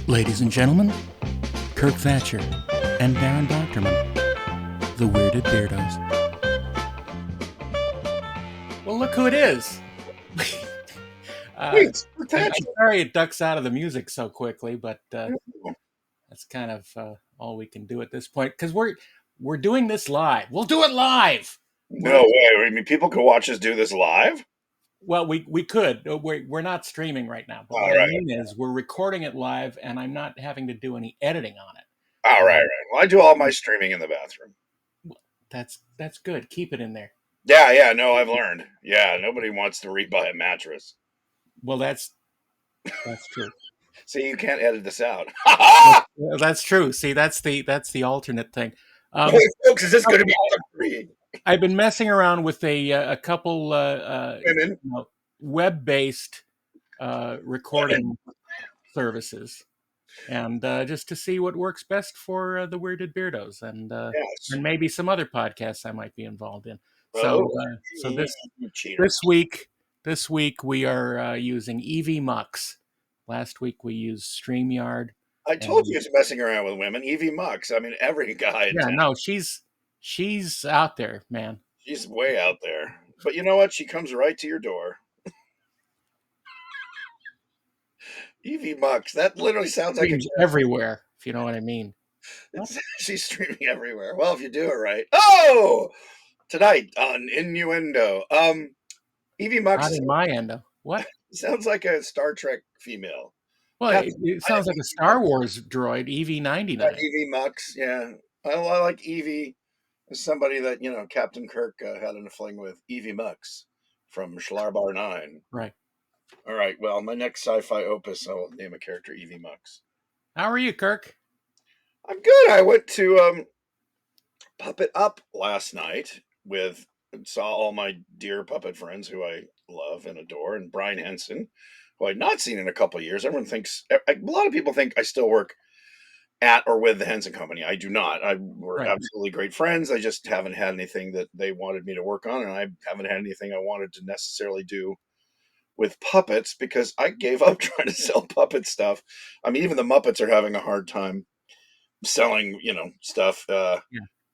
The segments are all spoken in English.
Ladies and gentlemen, Kirk Thatcher and Darren Doctorman, the Weirded Beardos. Well, look who it is. Wait, I'm sorry it ducks out of the music so quickly, but that's kind of all we can do at this point because we're doing this live. We'll do it live. No way. I mean, people could watch us do this live? Well, we could. We're not streaming right now, but what I mean is we're recording it live, and I'm not having to do any editing on it. All right. Well, I do all my streaming in the bathroom. That's good. Keep it in there. Yeah. No, I've learned. Yeah, nobody wants to rebuy a mattress. Well, that's true. See, you can't edit this out. That's true. See, that's the alternate thing. Hey, folks, is this going to be free? I've been messing around with a couple web-based recording services, and just to see what works best for the Weirded Beardos, and maybe some other podcasts I might be involved in. So this week we are using Evie Mux. Last week we used StreamYard. I told you it's messing around with women. Evie Mux. I mean, every guy. Yeah, no, she's out there, man. She's way out there. But you know what? She comes right to your door. Evie Mux. That literally sounds like everywhere, if you know what I mean. She's streaming everywhere. Well, if you do it right. Oh! Tonight on Innuendo. Evie Mux. Not in my endo. What? Sounds like a Star Trek female. Well, it sounds like a Star Wars droid, EV-99. Evie Mux, yeah. I like Evie as somebody that, Captain Kirk had a fling with. Evie Mux from Schlarbar 9. Right. All right, well, my next sci-fi opus, I'll name a character Evie Mux. How are you, Kirk? I'm good. I went to Puppet Up last night saw all my dear puppet friends who I love and adore, and Brian Henson, who I'd not seen in a couple of years. A lot of people think I still work at or with the Henson Company. I do not. We're absolutely great friends. I just haven't had anything that they wanted me to work on, and I haven't had anything I wanted to necessarily do with puppets because I gave up trying to sell puppet stuff. I mean, even the Muppets are having a hard time selling, stuff.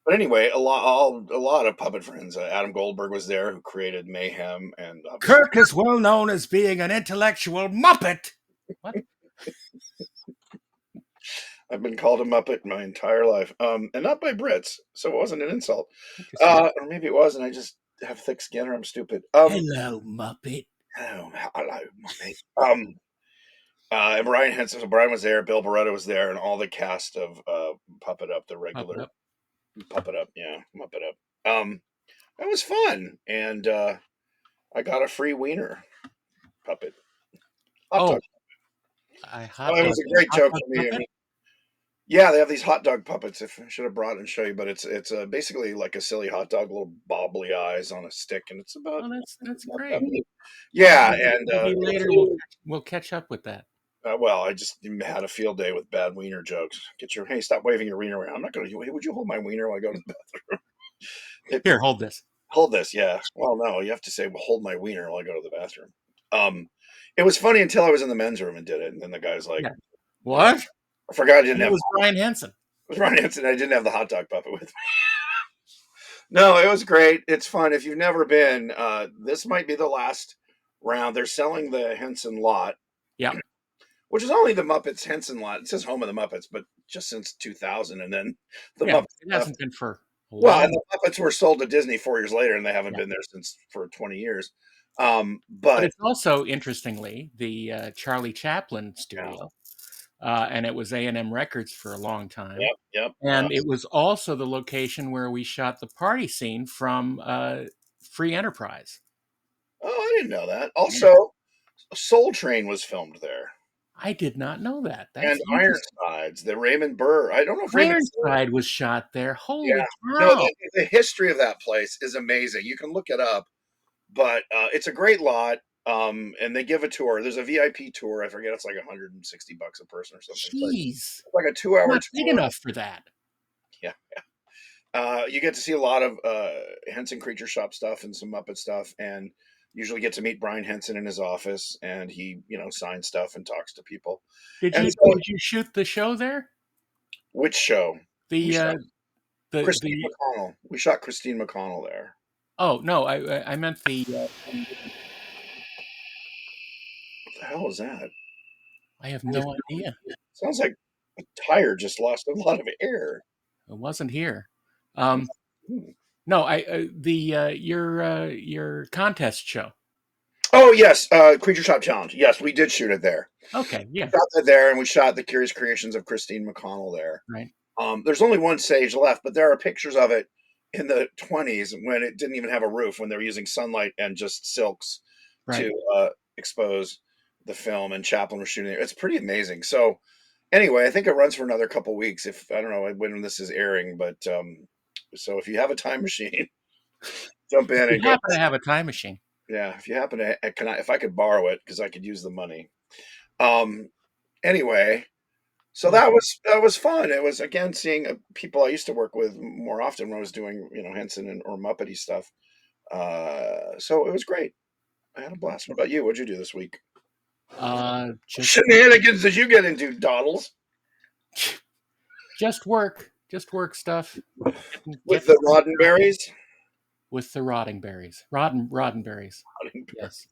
But anyway, a lot of puppet friends. Adam Goldberg was there, who created Mayhem, and Kirk is well known as being an intellectual Muppet. What? I've been called a Muppet my entire life, and not by Brits, so it wasn't an insult. Or maybe it was, and I just have thick skin, or I'm stupid. Hello, Muppet. Hello, Muppet. And Brian Henson. So Brian was there. Bill Barretta was there, and all the cast of Puppet Up, the regular. Puppet Up, yeah, Muppet Up. That was fun, and I got a free wiener puppet. Hot dog. It was a great joke for me. I mean, yeah, they have these hot dog puppets. I should have brought it and show you, but it's basically like a silly hot dog, little bobbly eyes on a stick, and it's about. Oh, that's great. Yeah, and later we'll catch up with that. Well, I just had a field day with bad wiener jokes. Hey, stop waving your wiener around. I'm not going to. Would you hold my wiener while I go to the bathroom? Here, hold this. Hold this, yeah. Well, no, you have to say, well, hold my wiener while I go to the bathroom. It was funny until I was in the men's room and did it, and then the guy's like, "What? I forgot I didn't have." It was Brian Henson. It was Brian Henson. I didn't have the hot dog puppet with me. No, it was great. It's fun. If you've never been, this might be the last round. They're selling the Henson lot. Yeah. Which is only the Muppets Henson lot. It says Home of the Muppets, but just since 2000, and then the Muppets. It hasn't been for a while. Well, and the Muppets were sold to Disney 4 years later, and they haven't been there for 20 years. But it's also, interestingly, the Charlie Chaplin studio, and it was A&M Records for a long time. Yep. And it was also the location where we shot the party scene from Free Enterprise. Oh, I didn't know that. Also, Soul Train was filmed there. I did not know that. And Ironsides, the Raymond Burr. I don't know if Ironside was shot there. Holy cow. No, the history of that place is amazing. You can look it up, but it's a great lot. And they give a tour. There's a VIP tour. I forget. It's like $160 a person or something. Jeez. It's like a 2-hour tour. Big enough for that. Yeah. You get to see a lot of Henson Creature Shop stuff and some Muppet stuff. And Usually get to meet Brian Henson in his office, and he, signs stuff and talks to people. Did And you so, did you shoot the show there? which show? We The shot Christine the McConnell. We shot Christine McConnell there. Oh no, I meant the What the hell is that? I have no idea. Sounds like a tire just lost a lot of air. It wasn't here. Um, Hmm. no, I the your contest show. Oh yes, Creature Shop Challenge. Yes, we did shoot it there. Okay, We yeah, shot that there, and we shot the Curious Creations of Christine McConnell there. right, There's only one stage left, but there are pictures of it in the 20s when it didn't even have a roof, when they were using sunlight and just silks right. to expose the film, and Chaplin was shooting it. It's pretty amazing. So anyway, I think it runs for another couple weeks. If I don't know when this is airing, but so if you have a time machine, jump If in you and go. happen to have a time machine, Yeah, if you happen to, if I could borrow it because I could use the money. Um, anyway, so yeah. that was fun. It was again seeing people I used to work with more often when I was doing Henson and or Muppety stuff. So it was great. I had a blast. What about you? What'd you do this week? What Just shenanigans did you get into, Doddles? just work stuff. With Getting the things done Roddenberries? with the Roddenberries. Yes.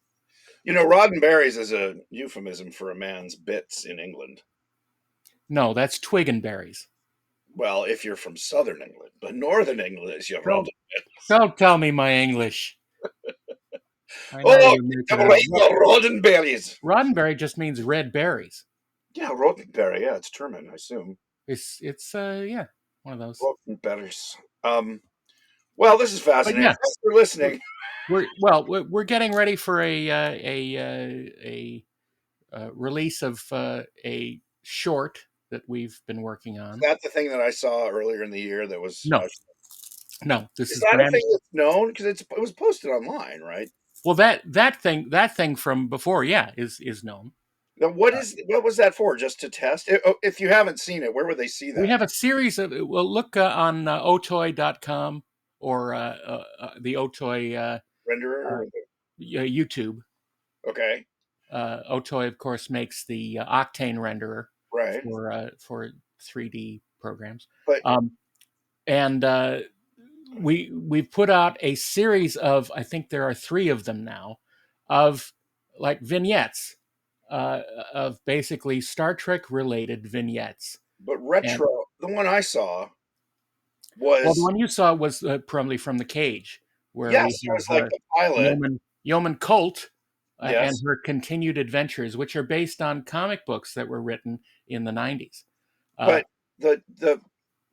Roddenberries is a euphemism for a man's bits in England. No, that's twig and berries. Well, if you're from southern England, but northern England is your Don't Roddenberries. don't tell me my English. I know Oh, you're making double it A, up. your Roddenberries. Roddenberry just means red berries. Yeah, Roddenberry. Yeah, it's German, I assume. It's yeah, one of those. Roddenberries. Well, this is But fascinating. yeah, Thanks for we're, listening. we're getting ready for a release of a short that we've been working Is on. that the thing that I saw earlier in the year that was? No, no, this Is is that a brand. thing that's known? Because it was posted online, right? Well, that thing from before, yeah, is known. Now, what was that for? Just to test? If you haven't seen it, where would they see We that? have a series of. Well, look on otoy.com or the Otoy Renderer? uh, YouTube. Okay, Otoy, of course, makes the Octane renderer right. for 3D programs, But um, and we've put out a series of, I think there are three of them now, of like vignettes of basically Star Trek related vignettes. And retro, the one I saw well, the was, one you saw was probably from the cage, where we yes, it was have like the pilot. Yeoman Colt and Yes, her continued adventures, which are based on comic books that were written in the 90s. Uh, but the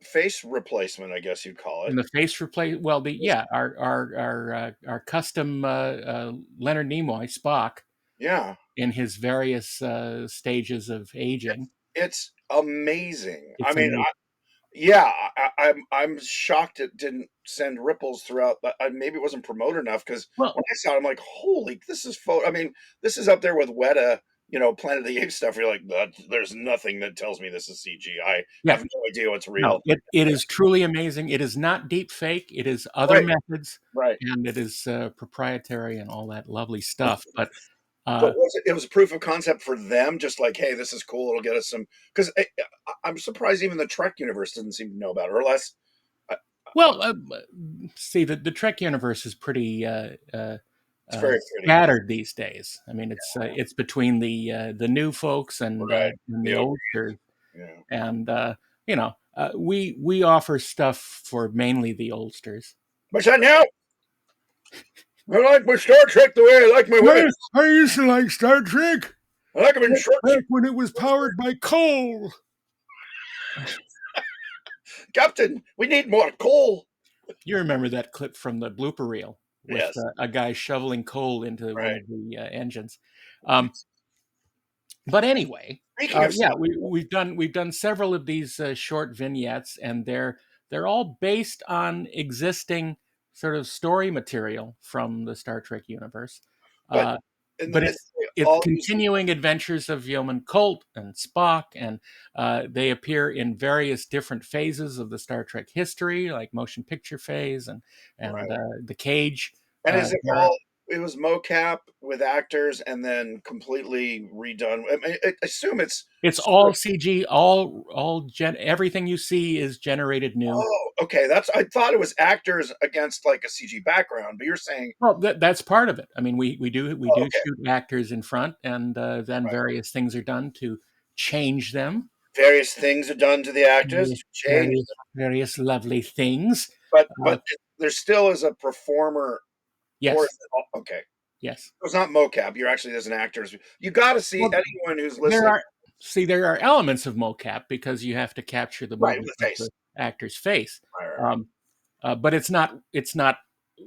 face replacement, I guess you'd call and it. the face replace well, the was- yeah, our custom Leonard Nimoy Spock Yeah, in his various stages of aging. it's amazing. I It's mean, amazing. yeah, I'm shocked it didn't send ripples throughout. But maybe it wasn't promoted enough because Well, when I saw it, I'm like, holy, this is photo. I mean, this is up there with Weta, Planet of the Apes stuff. You're like, there's nothing that tells me this is CG. I yeah, have no idea what's no, real. it is truly amazing. It is not deep fake. It is other Right, methods, right. and it is proprietary and all that lovely stuff. But But uh, was it? It was a proof of concept for them, just like, hey, this is cool. It'll get us some. Because I'm surprised even the Trek universe didn't seem to know about it, or less. uh, well, see, the Trek universe is pretty It's very pretty, scattered these days. I mean, it's between the new folks right? and The the over, oldsters, yeah. and we offer stuff for mainly the oldsters. What's that now? I like my Star Trek the way I like my women. I used to like Star Trek I like them in short. back when it was powered by coal. Captain, we need more coal. You remember that clip from the blooper reel with Yes, a guy shoveling coal into one right. of the engines. Um, but anyway, Speaking of yeah, stuff, we've done several of these short vignettes, and they're all based on existing sort of story material from the Star Trek universe. but Uh, in the but midst of it's all these, continuing adventures of Yeoman Colt and Spock, and they appear in various different phases of the Star Trek history, like motion picture phase and right? the Cage And is it era. all? it was mocap with actors and then completely redone. I assume it's It's all CG, everything you see is generated new. oh, okay. That's I thought it was actors against like a CG background, but you're saying Well, that's part of it. I mean, we do okay, shoot actors in front, and then right. various things are done to change them. Various things are done to the actors Various to change various, them, various lovely things. but there still is a performer Yes, portion. Oh, okay, yes. so it's not mocap. You're actually as an actor. You got to see Well, anyone who's there listening. are there are elements of mocap because you have to capture the Right, movement with the of face. the actor's face, Right, right, right. um, but it's not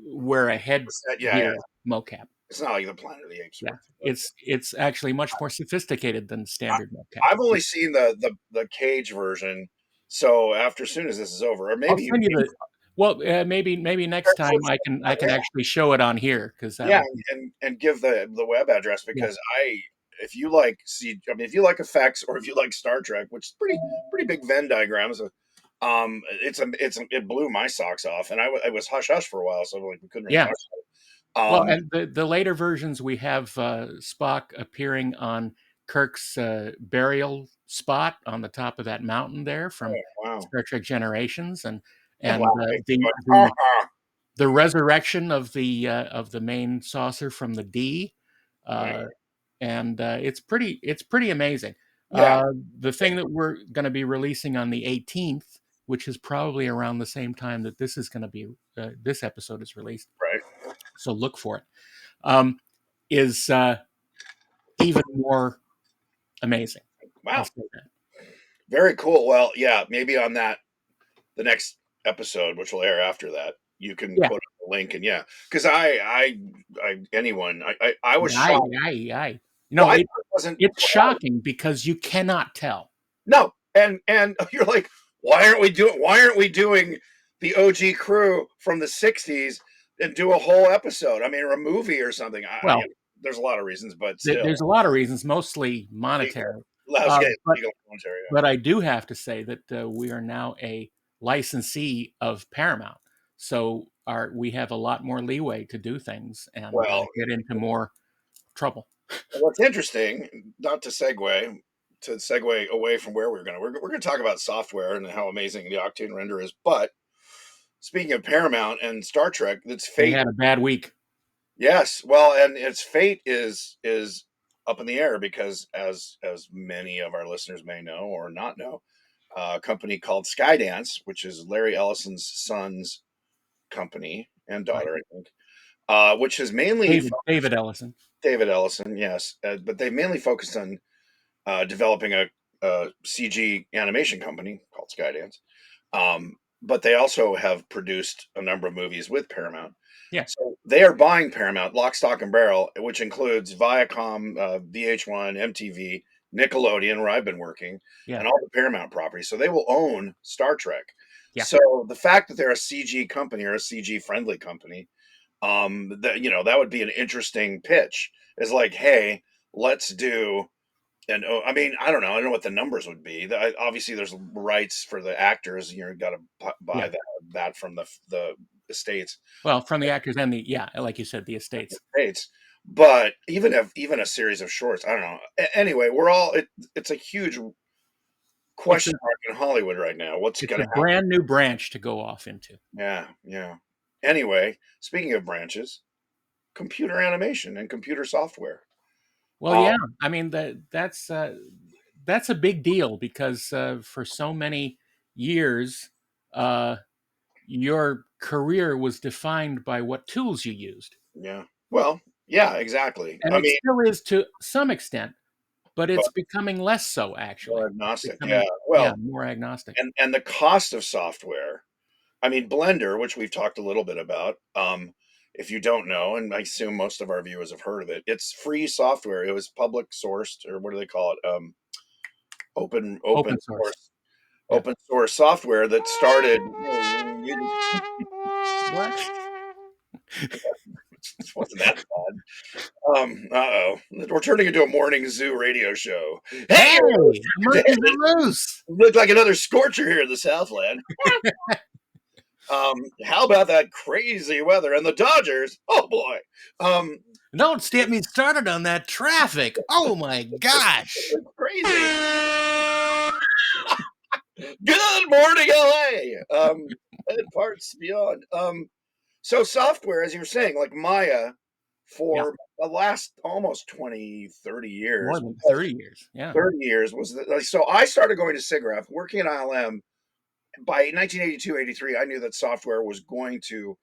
wear a Yeah, yeah. headgear mocap. It's not like the Planet of the Apes or Yeah, anything, but it's actually much more sophisticated than I, standard mocap. I've only seen the cage version. So after as soon as this is over, or I'll maybe you send you the. Well, maybe next time I can yeah, actually show it on here because that yeah, would be and give the web address yeah. because if you like see I mean if you like effects or if you like Star Trek, which is pretty big Venn diagrams, it blew my socks off, and I was hush hush for a while, so like we couldn't really Yeah. talk about it. Well, and the later versions we have Spock appearing on Kirk's burial spot on the top of that mountain there from Oh, wow, Star Trek Generations, and and laughing, the going, ha the ha, the resurrection of the main saucer from the D, yeah, uh, and it's pretty amazing. yeah, The thing that we're going to be releasing on the 18th, which is probably around the same time that this episode is released, right, so look for it. Is even more amazing. I'll wow, say that. very cool. Well, yeah, maybe on that the next episode, which will air after that, you can Yeah, put a link and yeah, because I was I, shocked. I. Well, I It thought it wasn't. it's shocking because you cannot tell. No, and you're like, why aren't we doing the OG crew from the '60s and do a whole episode? I mean, or a movie or something. Well, There's a lot of reasons, but still, there's a lot of reasons, mostly legal. monetary. Let's get But legal commentary. I do have to say that we are now a licensee of Paramount, so we have a lot more leeway to do things and Well, get into more trouble. what's interesting, not to segue away from where we're going to talk about software and how amazing the Octane render is. But speaking of Paramount and Star Trek, its They fate. had a bad week. Yes, well, and its fate is up in the air because, as many of our listeners may know or not know, a company called Skydance, which is Larry Ellison's son's company and Right, daughter, I think, which is mainly David Ellison. David Ellison, yes, but they mainly focused on developing a CG animation company called Skydance. But they also have produced a number of movies with Paramount. Yeah, So they are buying Paramount, lock, stock, and barrel, which includes Viacom, VH1, MTV, Nickelodeon, where I've been working, yeah, and all the Paramount properties. So they will own Star Trek. yeah. So the fact that they're a CG company or a CG friendly company, that would be an interesting pitch. Is like, hey, let's do and I mean, I don't know. I don't know what the numbers would be. Obviously, there's rights for the actors. You got to buy Yeah. that from the estates. Well, from the actors and like you said, the estates. States. But even a series of shorts, I don't know. Anyway, it's a huge It's a question mark in Hollywood right now. What's it's going a to happen? brand new branch to go off into. Yeah, yeah. Anyway, speaking of branches, computer animation and computer software. Well, Um, yeah. I mean that's a big deal because for so many years, uh, your career was defined by what tools you used, yeah. Well, yeah, exactly. and I it mean, still is to some extent, but but it's becoming less so. more Actually, it's agnostic. Yeah. becoming Well, more agnostic. and the cost of software. I mean, Blender, which we've talked a little bit about. If you don't know, and I assume most of our viewers have heard of it, it's free software. It was public sourced, or what do they call it? Open Open source. source, Yeah. open source software that started. What? It wasn't that bad. Uh-oh. We're turning into a morning zoo radio show. Hey, Hey, the monkeys are loose. look like another scorcher here in the Southland. How about that crazy weather and the Dodgers? Oh boy. Um, Don't get me started on that traffic. Oh my gosh. crazy. Good morning, LA. And parts beyond. So software, as you were saying, like Maya, Yeah, for the last almost 20, 30 more years, than 30 years. Yeah, 30 years was so I started going to SIGGRAPH, working at ILM. By 1982, 83, I knew that software was going to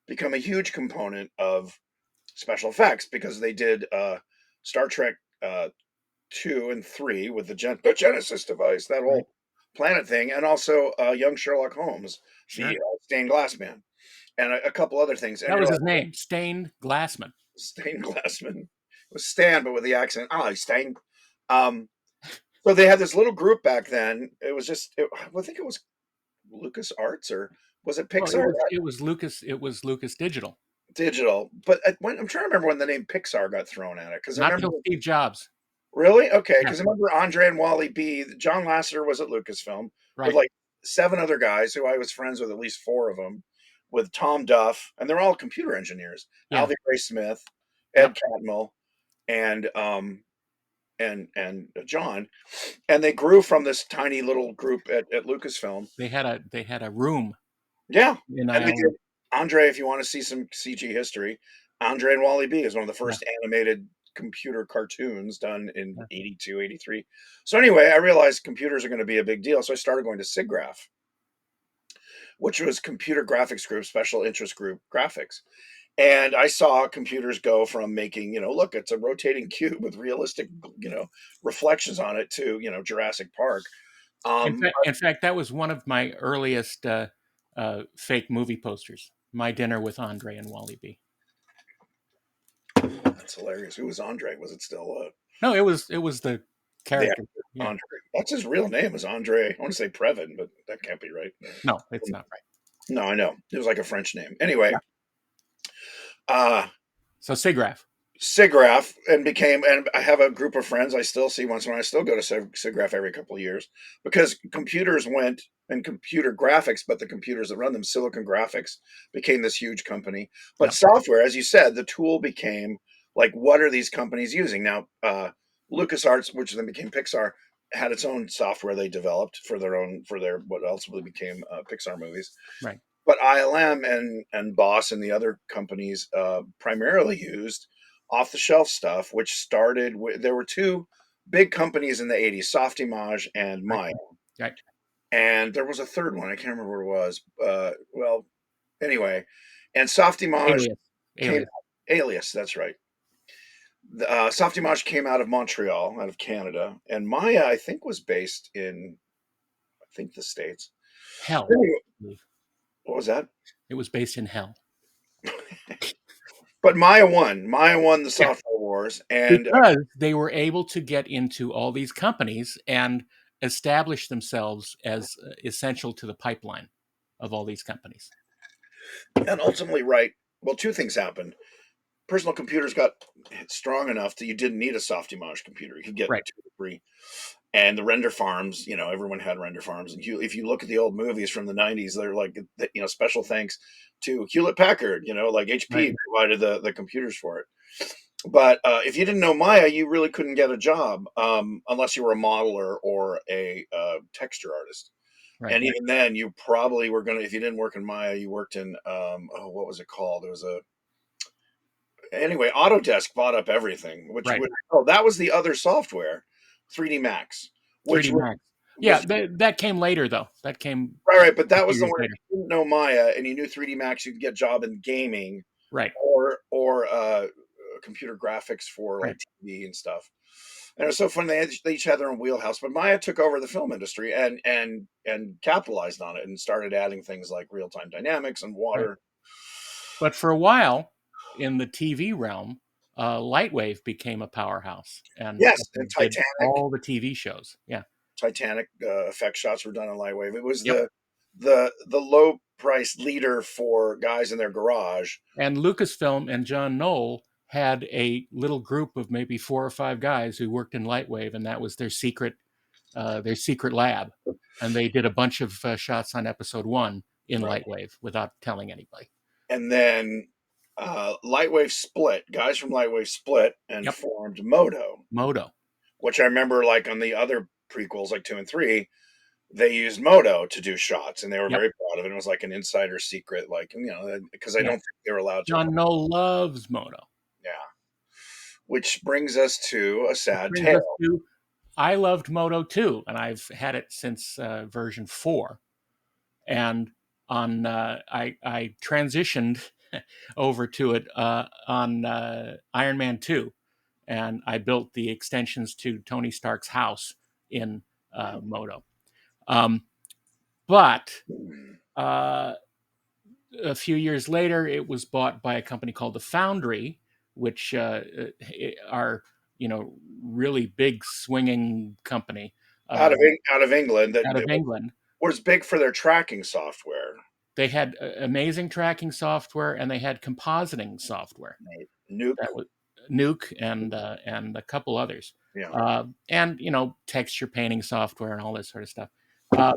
become a huge component of special effects because they did Star Trek 2 and 3 with the Genesis device, that right. whole planet thing, and also young Sherlock Holmes, the Sure. stained glass man, and a couple other things. And That you're was like, his name, Stained Glassman. stained glass man. It was Stan, but with the accent. Oh, Stain. Um, so they had this little group back then. It was I think it was Lucas Arts, or was it Well, Pixar? it was Lucas Digital. Digital. But I'm trying to remember when the name Pixar got thrown at it because I Not remember. till Steve Jobs. Really? Okay, Yeah, because I remember Andre and Wally B. John Lasseter was at Lucasfilm with right. like 7 other guys who I was friends with, at least 4 of them, with Tom Duff, and they're all computer engineers. Yeah. Alvy Ray Smith, Ed Yep. Catmull, and John, and they grew from this tiny little group at Lucasfilm. They had a room Yeah, in and they did Ireland. Andre, if you wanna see some CG history, Andre and Wally B is one of the Yeah. first animated computer cartoons done in Yeah. 82, 83. So, anyway, I realized computers are gonna be a big deal, so I started going to SIGGRAPH, which was Computer Graphics Group, Special Interest Group Graphics, and I saw computers go from making, look, it's a rotating cube with realistic, reflections on it to, Jurassic Park. Um, In fact, that was one of my earliest fake movie posters. My Dinner with Andre and Wally B. that's hilarious. Who was Andre? Was it still, No, it was the the character. actor Yeah. Andre? That's his real name, is Andre. I wanna say Previn, but that can't be right. No, it's not right. No, I know. It was like a French name. Anyway, Yeah. uh, So SIGGRAPH. SIGGRAPH, and I have a group of friends I still see once in a while. I still go to SIGGRAPH every couple of years because computers went and computer graphics, but the computers that run them, Silicon Graphics, became this huge company. But Yep. software, as you said, the tool became like, what are these companies using? Now, LucasArts, which then became Pixar, had its own software they developed for their what ultimately became Pixar movies. Right. But ILM and Boss and the other companies primarily used off the shelf stuff, which started with, there were 2 big companies in the 80s, Softimage and Right. Maya. Right. And there was a third one, I can't remember what it was. Well, anyway, and Softimage Alias. came Alias. Alias, that's right. Softimage came out of Montreal, out of Canada, and Maya, I think, was based in, I think, the States. Hell. Anyway, I believe. what was that? It was based in hell. But Maya won. Maya won the Yeah. software wars, and Because they were able to get into all these companies and establish themselves as essential to the pipeline of all these companies. ultimately, right. Well, 2 things happened. Personal computers got strong enough that you didn't need a Softimage computer. You could get Right. 2 or 3. And the render farms, everyone had render farms. And if you look at the old movies from the 90s, they're like, special thanks to Hewlett Packard, like Right. HP provided the computers for it. But if you didn't know Maya, you really couldn't get a job unless you were a modeler or a texture artist. Right. And even then, you probably were going to, if you didn't work in Maya, you worked in, what was it called? There was anyway, Autodesk bought up everything, Right. that was the other software, 3D Max, which 3D Max. Yeah, was that came later though. That came right, but a that few was the years one. If later. you didn't know Maya and you knew 3D Max, you could get a job in gaming Right. or computer graphics for Right. like TV and stuff. And it was so fun. They each had their own wheelhouse, but Maya took over the film industry and capitalized on it and started adding things like real time dynamics and Right. water. But for a while in the TV realm, Lightwave became a powerhouse and Yes, and did Titanic. all the TV shows. Yeah. Titanic effect shots were done in Lightwave. It was Yep. the low price leader for guys in their garage. And Lucasfilm and John Knoll had a little group of maybe 4 or 5 guys who worked in Lightwave, and that was their secret lab. And they did a bunch of shots on episode 1 in Right. Lightwave without telling anybody. And then Lightwave split. Guys from Lightwave split and Yep. formed Moto, Moto. which I remember like on the other prequels, like 2 and 3, they used Moto to do shots, and they were Yep. very proud of it. It was like an insider secret, like, because I Yeah. don't think they were allowed to. John Knoll loves Moto. Yeah. Which brings us to a Which sad brings us tale. to I loved Moto too, and I've had it since version 4. And I transitioned over to it on Iron Man 2, and I built the extensions to Tony Stark's house in Wow. Moto. Um, but uh, a few years later, it was bought by a company called the Foundry, which are really big swinging company Out uh, of out of England, out of England. was big for their tracking software. They had amazing tracking software, and they had compositing software Right. Nuke. that was Nuke and a couple others, Yeah. and texture painting software and all this sort of stuff. Uh,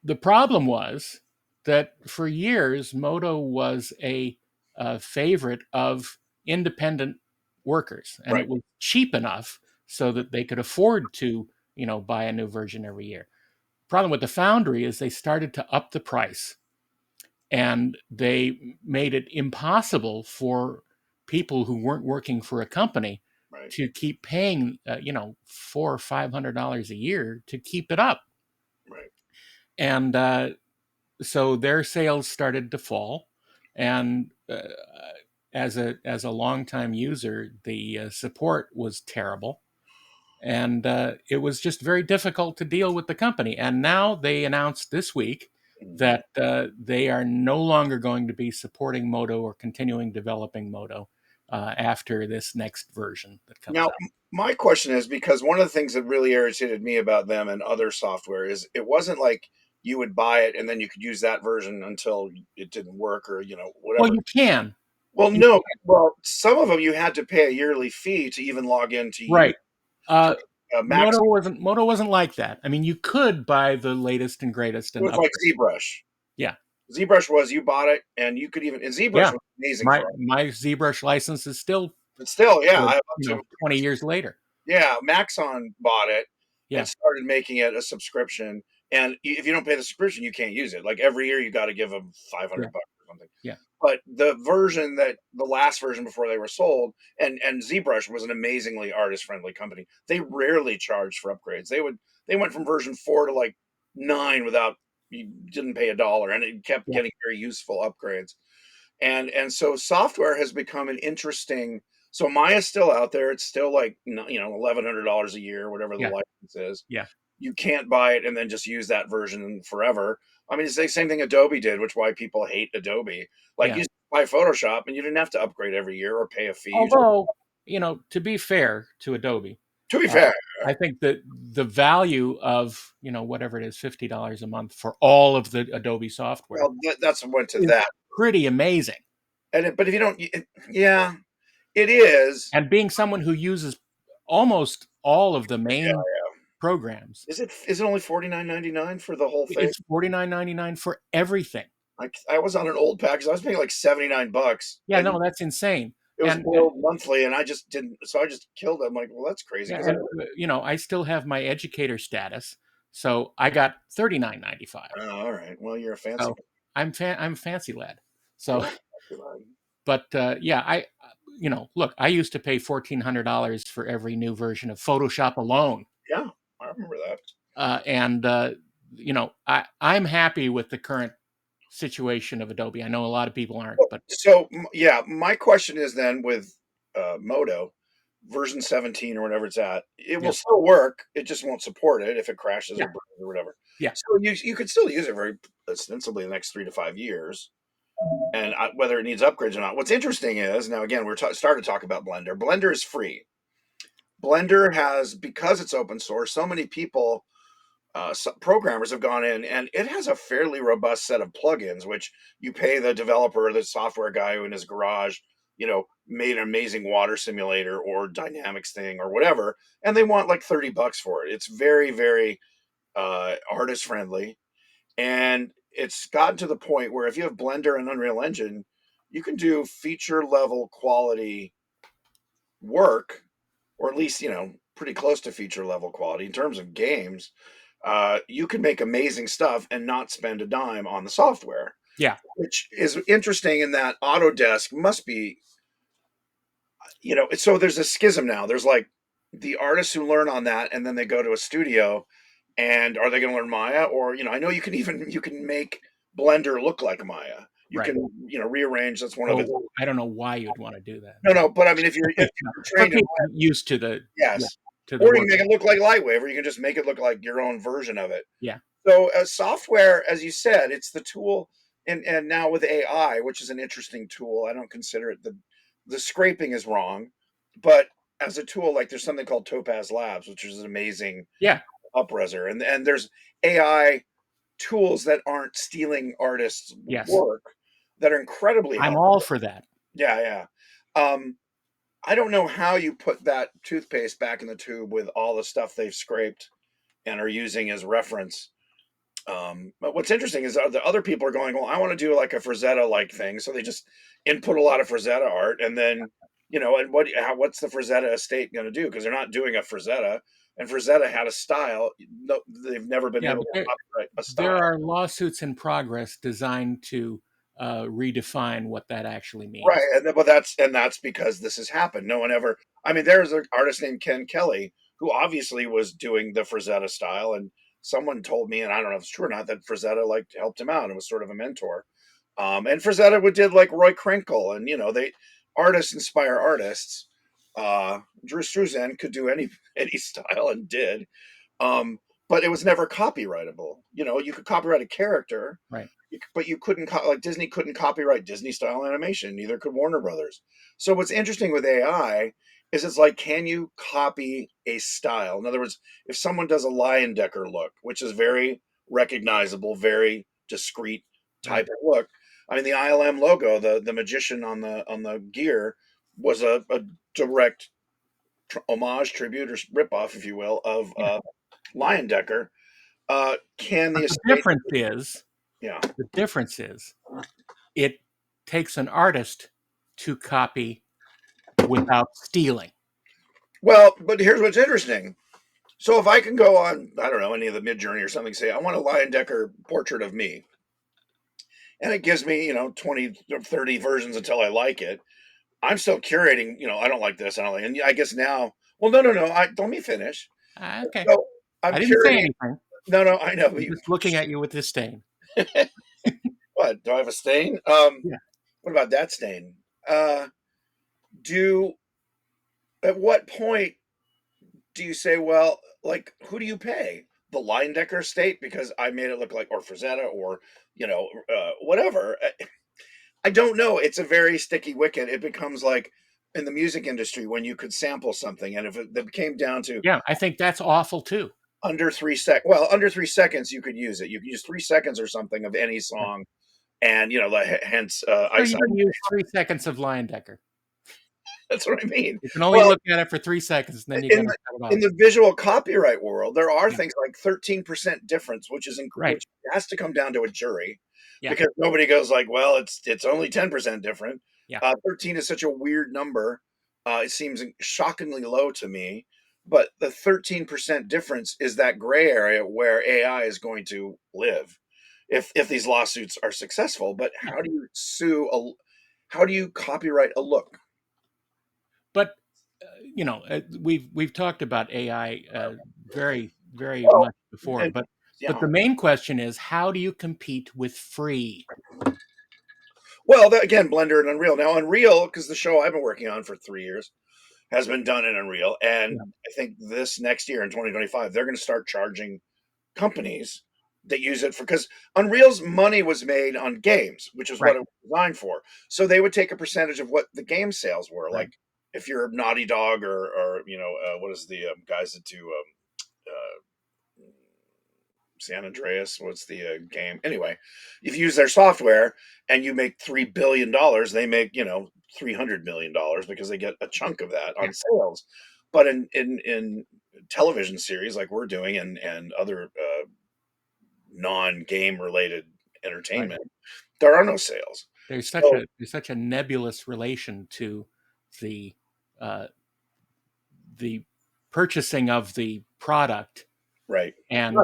the problem was that for years Moto was a favorite of independent workers, and Right. it was cheap enough so that they could afford to buy a new version every year. Problem with the Foundry is they started to up the price, and they made it impossible for people who weren't working for a company Right. to keep paying $400 or $500 a year to keep it up. Right. And so their sales started to fall, and as a longtime user, the support was terrible, and it was just very difficult to deal with the company. And now they announced this week Mhm. that they are no longer going to be supporting Moto or continuing developing Moto after this next version that comes Now, out. my question is, because one of the things that really irritated me about them and other software is it wasn't like you would buy it and then you could use that version until it didn't work, or Well, whatever. you can. Well, You no. Well, some of them you had to pay a yearly fee to even log in to use right. Uh, for Max. Moto wasn't like that. I mean, you could buy the latest and greatest It and was like upgrade. ZBrush. Yeah, ZBrush was you bought it and you could even, and ZBrush yeah. was amazing My for us. my ZBrush license is still But still, yeah, good, I have up to 20 years later. yeah, Maxon bought it and Yeah, started making it a subscription, and if you don't pay the subscription, you can't use it. Like, every year, you gotta give them yeah, 500 bucks or something. yeah, But the last version before they were sold, and ZBrush was an amazingly artist-friendly company. They rarely charged for upgrades. They went from version 4 to, like, 9 without you didn't pay a dollar, and it kept yeah, getting very useful upgrades. And so software has become an interesting, so Maya's still out there. It's still like $1,100 a year, whatever the yeah, license is. yeah, You can't buy it and then just use that version forever. I mean, it's the same thing Adobe did, which why people hate Adobe. Like, yeah. you just buy Photoshop and you didn't have to upgrade every year or pay a fee. Although, to be fair to Adobe, To be uh, fair, I think that the value of whatever it is, $50 a month for all of the Adobe software well, that's went to is that. pretty amazing. But if you don't, yeah, it is. And being someone who uses almost all of the Yeah, main yeah. programs, Is it only $49.99 for the whole thing? it's $49.99 for everything. I was on an old package. I was paying like 79 bucks, Yeah, and no, that's insane. it was And billed monthly, and I just didn't. So I just killed it. I'm like, well, that's crazy yeah, because and I still have my educator status, so I got 39.95. oh, all right. Well, you're a fancy. So I'm fancy lad. You So, are a fancy lad. but yeah, look, I used to pay $1,400 for every new version of Photoshop alone, Yeah, I remember that. and I'm happy with the current situation of Adobe. I know a lot of people aren't, but So yeah, my question is then with Moto version 17 or whatever it's at, it will yeah, still work. It just won't support it if it crashes or yeah, burns or whatever. yeah, So you could still use it very ostensibly the next 3 to 5 years, and whether it needs upgrades or not. What's interesting is now again started to talk about Blender. Blender is free. Blender has, because it's open source, so many people, programmers have gone in, and it has a fairly robust set of plugins, which you pay the developer, the software guy who in his garage, made an amazing water simulator or dynamics thing or whatever, and they want like 30 bucks for it. It's very, very artist friendly, and it's gotten to the point where if you have Blender and Unreal Engine, you can do feature level quality work, or at least, pretty close to feature level quality in terms of games. You can make amazing stuff and not spend a dime on the software, Yeah. which is interesting in that Autodesk must be, so there's a schism now. There's like the artists who learn on that and then they go to a studio, and are they going to learn Maya? Or, I know you can make Blender look like Maya. You Right. can, rearrange. That's one of its. Well, I don't know why you'd want to do that, No, but no, but I mean, if you're for trained in, people used to the yeah, yes, to the or you work. can make it look like Lightwave, or you can just make it look like your own version of it. Yeah. So, software, as you said, it's the tool, and now with AI, which is an interesting tool. I don't consider it the scraping is wrong, but as a tool, like there's something called Topaz Labs, which is an amazing Yeah. upreser, and there's AI tools that aren't stealing artists' Yes. work that are incredibly I'm all helpful. for that. Yeah, yeah. Um, I don't know how you put that toothpaste back in the tube with all the stuff they've scraped and are using as reference. But what's interesting is the other people are going, well, I want to do like a Frazetta like thing, so they just input a lot of Frazetta art, and then and what's the Frazetta estate going to do? Because they're not doing a Frazetta, and Frazetta had a style. No, they've never been Yeah, able but to there copyright a there style. are lawsuits in progress designed to redefine what that actually Right, means. but that's because this has happened. No one ever. I mean, there's an artist named Ken Kelly who obviously was doing the Frazetta style, and someone told me, and I don't know if it's true or not, that Frazetta like helped him out and was sort of a mentor. And Frazetta would did like Roy Krinkle, and they artists inspire artists. Drew Struzan could do any any style and did, um, but it was never copyrightable. You could copyright a character, Right. but you couldn't like Disney couldn't copyright Disney style animation. Neither could Warner Brothers. So what's interesting with AI is it's like, can you copy a style? In other words, if someone does a Lion Decker look, which is very recognizable, very discreet Right. type of look. I mean, the ILM logo, the magician on the gear, was a direct homage, tribute, or ripoff, if you will, of Yeah. Lion Decker. Can the But the estate? difference is Yeah. the difference is it takes an artist to copy without stealing. Well, but here's what's interesting. So if I can go on, I don't know, any of the Mid Journey or something, say I want a Lion Decker portrait of me, and it gives me 20 or 30 versions until I like it. I'm still curating. I don't like this. I don't like, and I guess now. Well, no, no, no. Let me finish. Okay. So I'm I didn't say curating. anything. No, no, I know. But I'm just looking at you with disdain. what? Do I have a stain? Yeah. What about that stain? Uh, do At what point do you say, well, like, who do you pay? The Leyendecker estate because I made it look like, or Frazetta, or whatever. I don't know. It's a very sticky wicket. It becomes like in the music industry when you could sample something, and if it came down to Yeah, I think that's awful too. under 3 sec, well, under 3 seconds, you could use it. You could use 3 seconds or something of any Yeah. song, and hence, So you can use 3 seconds of Lion Decker. that's what I mean. You can only Well, look at it for 3 seconds, and then you got in to the cut it in off. the visual copyright world, there are Yeah. things like 13% difference, Right. which has to come down to a jury, Yeah. because nobody goes like, well, it's only 10% different. Yeah. 13 is such a weird number. It seems shockingly low to me, but the 13% difference is that gray area where AI is going to live if these lawsuits are successful. But Yeah. how do you copyright a look? But we've talked about AI very very Well, much before, and, but yeah. the main question is how do you compete with free? Well, again, Blender and Unreal. Now, Unreal, because the show I've been working on for 3 years has been done in Unreal, and Yeah. I think this next year in 2025 they're going to start charging companies that use it for, because Unreal's money was made on games, which is what Right. it was designed for. So they would take a percentage of what the game sales were. Right. Like if you're Naughty Dog, or what is the guys that do San Andreas. What's the game? Anyway, if you use their software and you make $3 billion, they make $300 million because they get a chunk of that Yeah. on sales. But in television series like we're doing, and other non game related Right. entertainment, there are no sales. So There's such a nebulous relation to the uh, the purchasing of the product right. and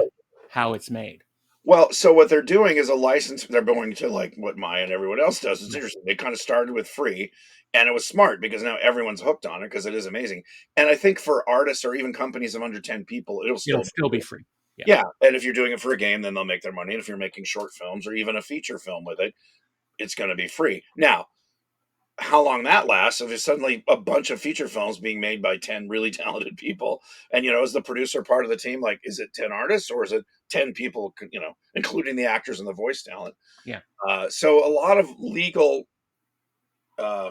how it's made. Well, so what they're doing is a license. They're going to like what Maya and everyone else does. It's Yeah. interesting. They kind of started with free, and it was smart because now everyone's hooked on it because it is amazing. And I think for artists or even companies of under 10 people, it'll It'll still be still be free. free. Yeah. Yeah. And if you're doing it for a game, then they'll make their money. And if you're making short films or even a feature film with it, it's going to be free. Now, how long that lasts if it's suddenly a bunch of feature films being made by 10 really talented people, and is the producer part of the team, like, is it 10 artists or is it 10 people, including the actors and the voice talent? Yeah. So a lot of legal uh,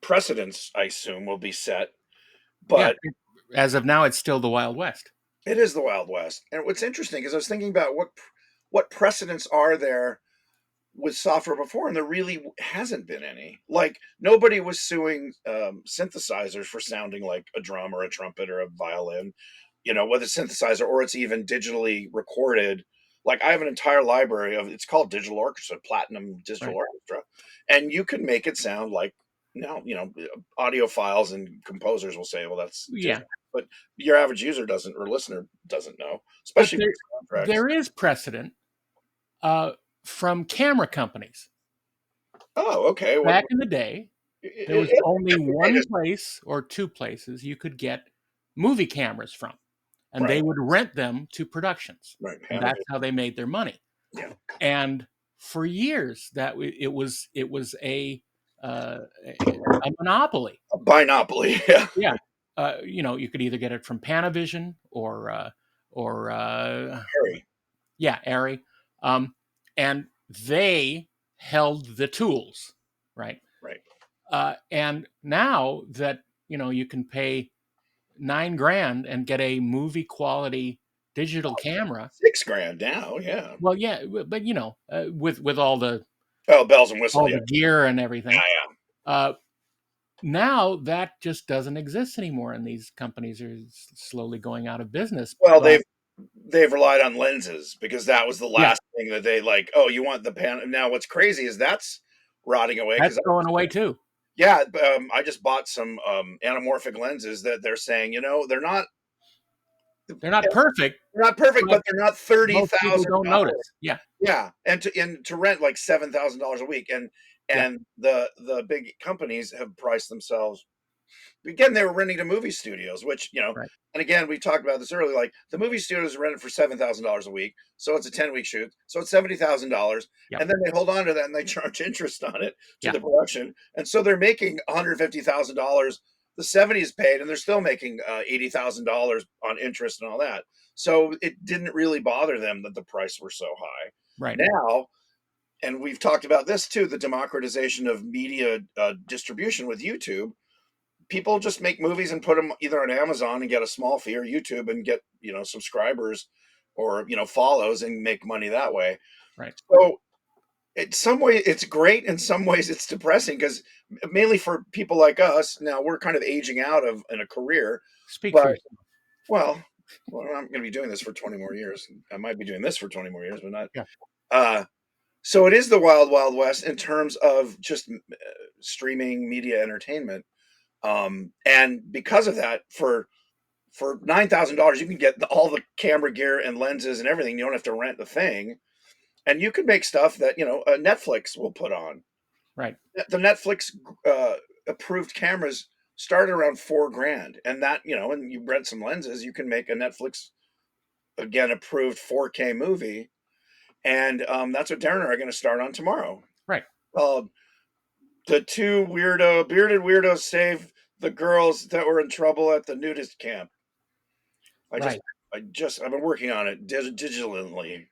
precedents, I assume, will be set, Yeah. but As of now, it's still the Wild West. it is the Wild West. And what's interesting is I was thinking about what precedents are there with software before, and there really hasn't been any. Like, nobody was suing synthesizers for sounding like a drum or a trumpet or a violin, whether it's synthesizer or it's even digitally recorded. Like, I have an entire library of, it's called Digital Orchestra, Platinum Digital Right. Orchestra, and you can make it sound like, now, audiophiles and composers will say, well, that's Yeah. different. But your average user doesn't, or listener doesn't know, But especially with contracts. there is precedent uh, from camera companies. Oh, okay. Back in the day, there was only one place or two places you could get movie cameras from, and Right, they would rent them to productions, right. and Hannah. that's how they made their money. Yeah. And for years, it was a monopoly. A binopoly, yeah. Yeah, you could either get it from Panavision or Harry. yeah, Arri, um, and they held the tools, right? Right. And now that you can pay 9 grand and get a movie quality digital camera. 6 grand now, yeah. Well, yeah, but with Oh, bells and whistles, all yeah. the gear and Yeah, everything, yeah. uh, now that just doesn't exist anymore, and these companies are slowly going out of business. Well, But they've relied on lenses because that was the yeah, last thing that they like, "Oh, you want the pan." Now what's crazy is that's rotting away that's because going away too. yeah, I just bought some, anamorphic lenses that they're saying, They're not perfect, they're not perfect, but but they're not most people don't $30,000. notice. Yeah, Yeah, and to rent like $7,000 a week, and yeah, the big companies have priced themselves. Again, they were renting to movie studios, which, right. and again, we talked about this earlier. Like, the movie studios are rented for $7,000 a week, so it's a 10-week shoot, so it's $70,000, Yep, and then they hold on to that and they charge interest on it to yeah, the production, and so they're making $150,000. The '70s paid, and they're still making $80,000 on interest and all that. So it didn't really bother them that the price were so high. right, Now, and we've talked about this too, the democratization of media distribution with YouTube. People just make movies and put them either on Amazon and get a small fee, or YouTube and get, subscribers or, follows, and make money that way. right. So in some way it's great. In some ways it's depressing because mainly for people like us, now we're kind of aging out of in a career, Speak for but yourself. well, I'm going to be doing this for 20 more years. I might be doing this for 20 more years, but not. Yeah, Uh, so it is the wild, wild west in terms of just streaming media entertainment. And because of that, for $9,000, you can get all the camera gear and lenses and everything. You don't have to rent the thing, and you can make stuff that Netflix will put on. right, The Netflix approved cameras start around 4 grand, and that and you rent some lenses, you can make a Netflix again approved 4K movie, and that's what Darren and I are going to start on tomorrow. right, Called "The Two Bearded Weirdos Save the Girls That Were in Trouble at the Nudist Camp." I just, right. I've been working on it digitally.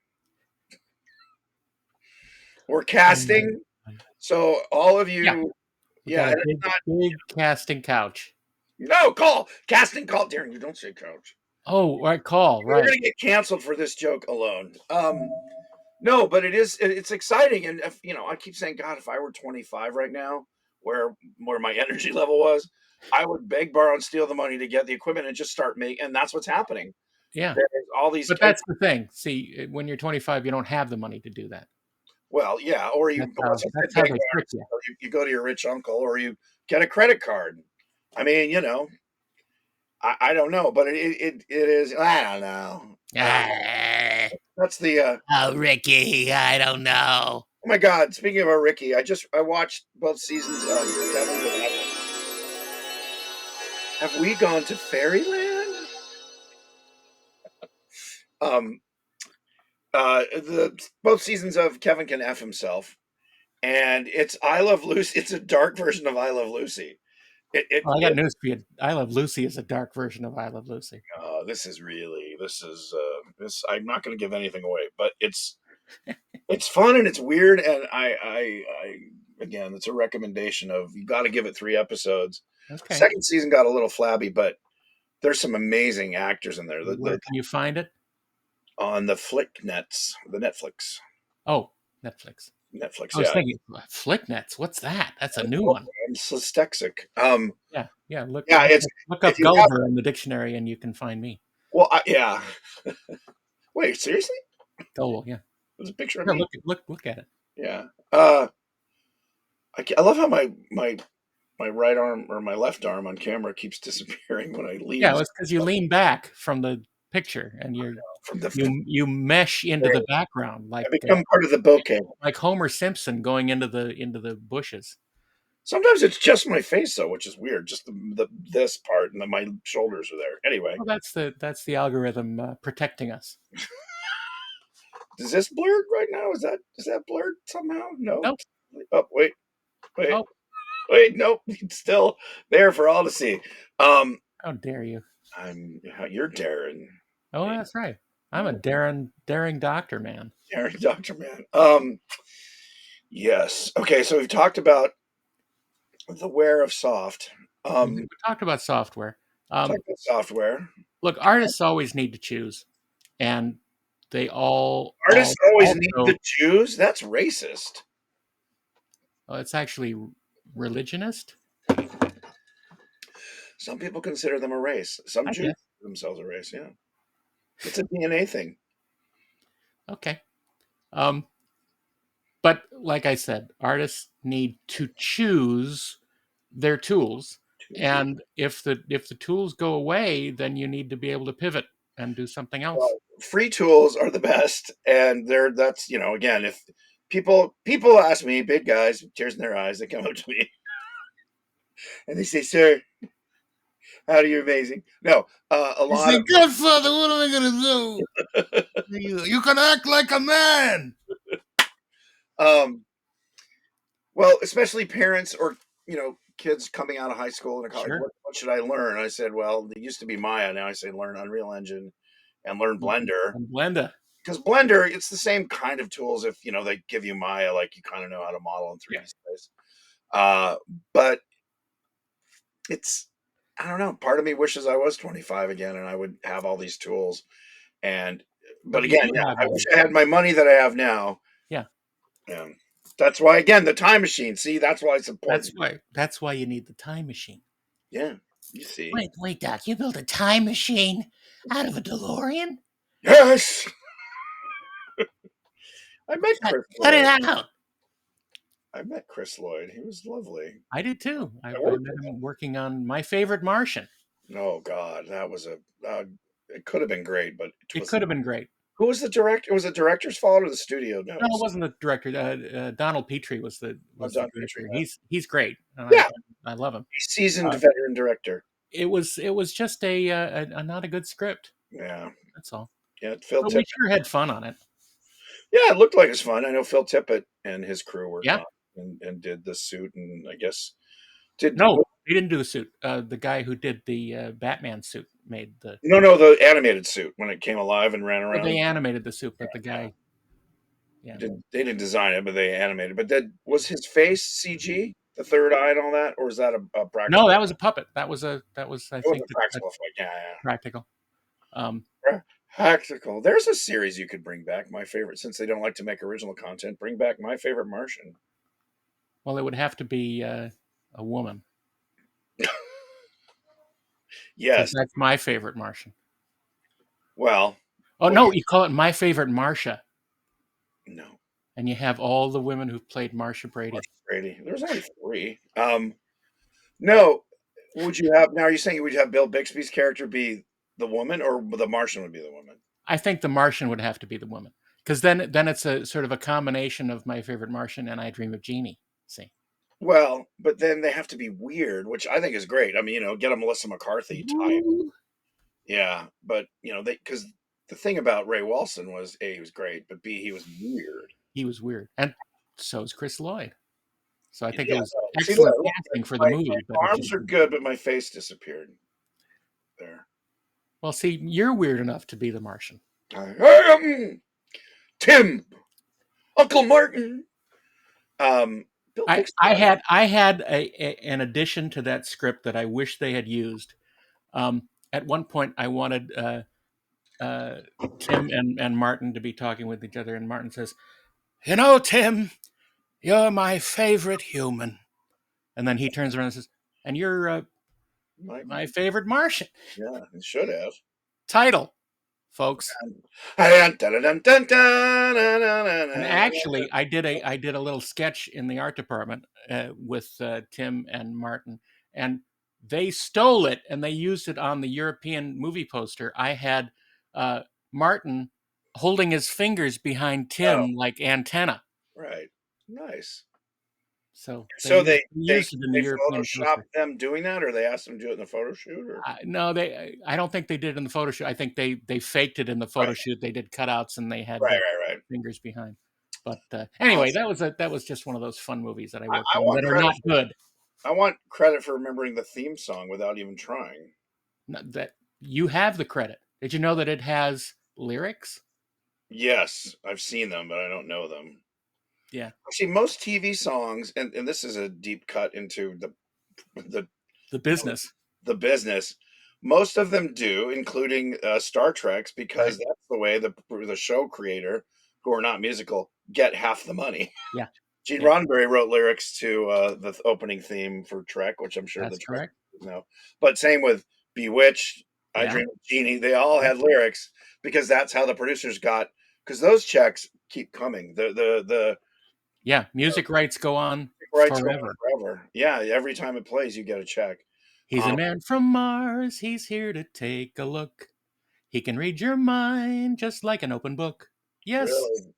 We're casting, so all of Yeah, you, we yeah, got and a it's not, big casting couch. no, casting call, Darren. You don't say coach. Oh, right, call, We're right. gonna get canceled for this joke alone. No, but it's exciting, and if, I keep saying, God, if I were 25 right now, where my energy level was, I would beg, borrow, and steal the money to get the equipment and just start making. And that's what's happening. Yeah. There's all these But types. that's the thing. See, when you're 25, you don't have the money to do that. Well, yeah, or you, That's what's how I said, that's how bank they trick loans, you. you go to your rich uncle, or you get a credit card. I mean, I don't know, but it is. I don't know. Ah, That's the. oh, Ricky, I don't know. Oh my God! Speaking of Ricky, I watched both seasons of Kevin. Have we gone to Fairyland? Um, the both seasons of Kevin Can F Himself, and it's I Love Lucy. It's a dark version of I Love Lucy. Well, I got It news for you. I Love Lucy is a dark version of I Love Lucy. this is really this. I'm not going to give anything away, but it's fun and it's weird, and I again, it's a recommendation of you got to give it 3 episodes. Okay. Second season got a little flabby, but there's some amazing actors in there. Where can you find it? On the Flick Nets, the Oh, Netflix. Netflix, I was yeah. thinking Flicknets. What's that? That's a new one. I'm dyslexic. Yeah, yeah. Look, Yeah, look, it's look if up you have Gulliver in the dictionary, and you can find me. well, yeah. Wait, seriously? Gulliver. Yeah. There's a picture of Yeah. me. Look at it. Yeah. I love how my right arm or my left arm on camera keeps disappearing when I Yeah, lean it's because you lean back from the picture, and from the. you mesh into the background I become part of the bouquet. like Homer Simpson going into the bushes. Sometimes it's just my face though, which is weird. Just the this part and then my shoulders are there. Anyway, Well, that's the algorithm protecting us. is this blurred right now? Is that blurred somehow? No. Nope. Oh wait, wait, Oh, wait. Nope. It's still there for all to see. Um, how dare you? you're Darren. Oh, that's right. I'm a daring doctor, man. Darren, Doctor Man. Yes. Okay. So we've talked about the wear of soft. We talked about software. Talked about software. Look, artists always need to choose, and they all Artists always need also. to choose. That's racist. It's actually religionist, Some people consider them a race. Some I Jews guess. consider themselves a race. Yeah, it's a DNA thing. Okay. Um, but like I said, artists need to choose their tools, Choose. and if the tools go away, then you need to be able to pivot and do something else. Well, free tools are the best, and that's again, if people ask me, big guys, tears in their eyes, they come up to me and they say, "Sir, how do you amazing?" No, a You lot say, of Godfather, what am I gonna do? You can act like a man. um, well, especially parents or kids coming out of high school and college. Sure. What should I learn? I said, well, it used to be Maya. Now I say learn Unreal Engine and learn Blender. And Blenda. Because Blender, it's the same kind of tools. If they give you Maya, like you kind of know how to model in Yeah. 3D space. But it's I don't know. Part of me wishes I was 25 again, and I would have all these tools. And but But you again, do yeah, have I all wish these I had tools. my money that I have now. Yeah. And that's why, again, the time machine. See, that's why it's That's important. why. That's why you need the time machine. Yeah, you see. Wait, Doc. You built a time machine out of a DeLorean? Yes, I met Cut, Chris cut it Lloyd. out. I met Chris Lloyd. He was lovely. I did too. I I worked met with him working on My Favorite Martian. him. Oh God, that was it could have been great, but it It was. could have been great. Who was the director? Was it director's fault or the studio No, it notes? wasn't the director. Donald Petrie was the Oh, was the Don Petrie. director. Yeah, He's great, and yeah, I love him. he's seasoned Uh, veteran director. it was just a not a good script. Yeah, That's all. yeah. Phil But we Tippett. sure had fun on it. Yeah, it looked like it was fun. I know Phil Tippett and his crew worked Yeah. on it and did the suit, and I guess did. No, he didn't do the suit. The guy who did the Batman suit made the. No, the animated suit when it came alive and ran Well, they around. animated the suit, but the Yeah, guy. Yeah. they didn't design it, but they animated. But that was his face CG, the third eye and all that, or is that a No, practical? that was a puppet. That was I It was think a a practical effect. Yeah, practical. Um, yeah. Practical. There's a series you could bring back. My favorite, since they don't like to make original content, bring back My Favorite Martian. well, it would have to be a woman because Yes. that's my favorite Martian. Well, Oh what no, you call it My Favorite Marcia, no, and you have all the women who've played Marcia Marcia Brady. Brady. There's only 3. No, would you have now are you saying would you have Bill Bixby's character be the woman or the Martian would be the woman? I think the Martian would have to be the woman, because then it's a sort of a combination of My Favorite Martian and I Dream of Jeannie. See, Well, but then they have to be weird, which I think is great. I mean, get a Melissa McCarthy type. Woo! Yeah, but, they because the thing about Ray Walston was, A, he was great, but B, he was weird. He was weird, and so is Chris Lloyd. So I think it Yeah, was no. See, excellent look, casting for the my movie, but it just arms are good, but my face disappeared there. well, see, you're weird enough to be the Martian. I am Tim, Uncle Martin. Um, Bill I Bixby, I I don't had I had an addition to that script that I wish they had used. At one point, I wanted uh, Tim and Martin to be talking with each other, and Martin says, "You know, Tim, you're my favorite human." And then he turns around and says, "And you're my my favorite Martian." yeah, it should have. Title, folks. And actually, I did a little sketch in the art department with Tim and Martin, and they stole it and they used it on the European movie poster. I had uh, Martin holding his fingers behind Oh, Tim like antenna. right. Nice. So So they they used it in the they European photoshopped poster. them doing that, or they asked them to do it in the photo shoot, or No, I don't think they did it in the photo shoot. I think they faked it in the photo right, shoot. They did cutouts and they had right. fingers behind. But anyway, Awesome. that was just one of those fun movies that I worked I on want that are credit not good. I want credit for remembering the theme song without even trying. That you have the credit. Did you know that it has lyrics? Yes, I've seen them, but I don't know them. Yeah, Actually, most TV songs, and this is a deep cut into the the business, the business. Most of them do, including Star Trek's, right? because that's the way the show creator, who are not musical, get half the money. Yeah, Gene yeah, Roddenberry wrote lyrics to the opening theme for Trek, which I'm sure the that's Trek correct. know. But same with Bewitched, I Yeah, Dream of Jeannie. They all yeah, had lyrics because that's how the producers got. Because those checks keep coming. The yeah. Music rights go on rights go on forever. forever. Yeah, every time it plays, you get a check. He's a Um, man from Mars. He's here to take a look. He can read your mind just like an open book. Yes, really,